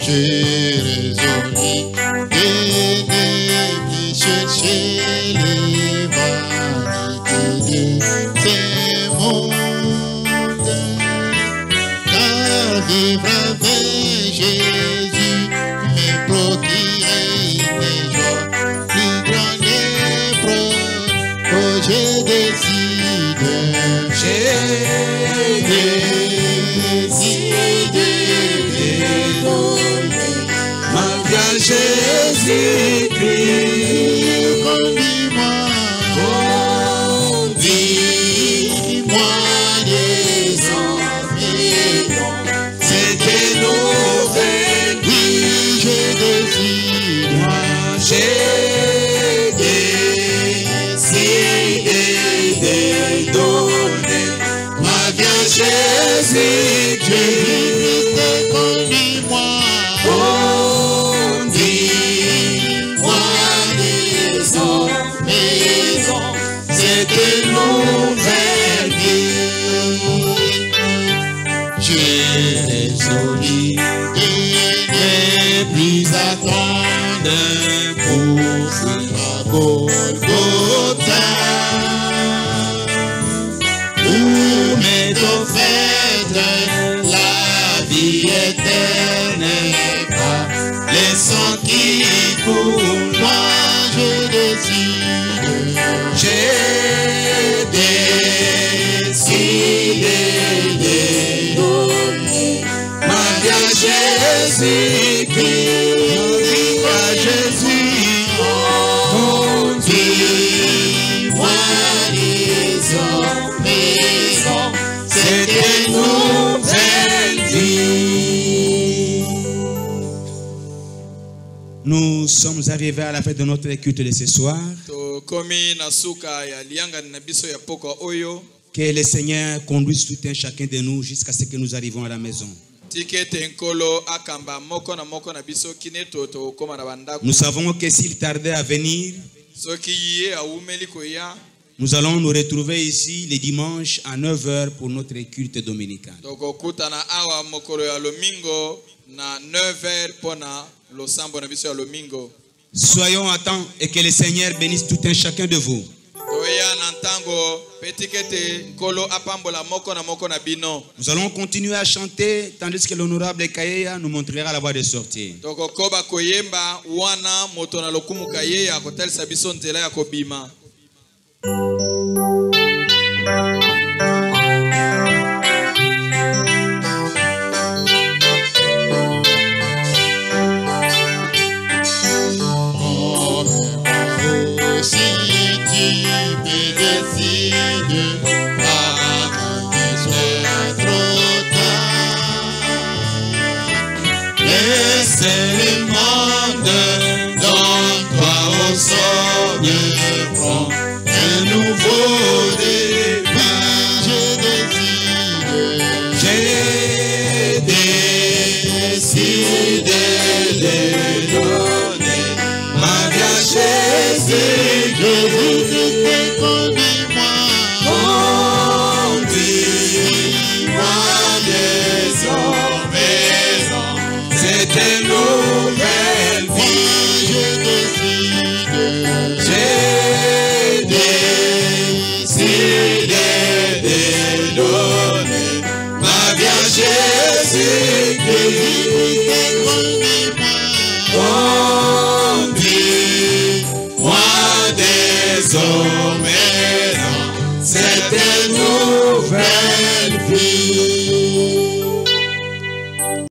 Speaker 2: J'ai résolu de chercher les vanités de ces mondes, car vivre avec Jésus me procurait une joie plus grande épreuve. Oh, je décide,
Speaker 3: Jésus-Christ,
Speaker 2: conduis-moi désormais
Speaker 3: cette nouvelle
Speaker 2: vie, je désire,
Speaker 3: moi j'ai décidé de donner ma vie à Jésus-Christ.
Speaker 2: conduis-moi
Speaker 3: cette nouvelle vie.
Speaker 2: J'ai résolu de ne plus attendre pour ce Golgotha, où m'est offerte la vie éternelle par les sangs qui coulent. Moi je décide,
Speaker 3: J'ai décidé de donner ma vie à Jésus-Christ, à Jésus, conduis
Speaker 2: et de nouvelles vies.
Speaker 3: Nous sommes arrivés à la fin de notre culte de ce soir.
Speaker 4: tokomi na suka ya lianga na biso ya pokwa oyo.
Speaker 3: Que le Seigneur conduise tout un chacun de nous jusqu'à ce que nous arrivions à la maison.
Speaker 4: Tikete nkolo akamba moko na biso kine to koma na bandako.
Speaker 3: Nous savons que s'il tardait à venir,
Speaker 4: Soki ye awumeli koya.
Speaker 3: nous allons nous retrouver ici les dimanches à 9h pour notre culte dominical.
Speaker 4: Tokokutana awa mokolo ya lomingo na 9h pona losambo na biso ya lomingo.
Speaker 3: Soyons à temps et que le Seigneur bénisse tout un chacun de vous.
Speaker 4: Toya nantango petikete nkolo apambola moko na bino.
Speaker 3: Nous allons continuer à chanter tandis que l'honorable Kayeya nous montrera la voie de sortie.
Speaker 4: Tokokoba koyemba wana moto na lokumu kayeya kotelisa biso nzela ya kobima.
Speaker 2: Si tu me décides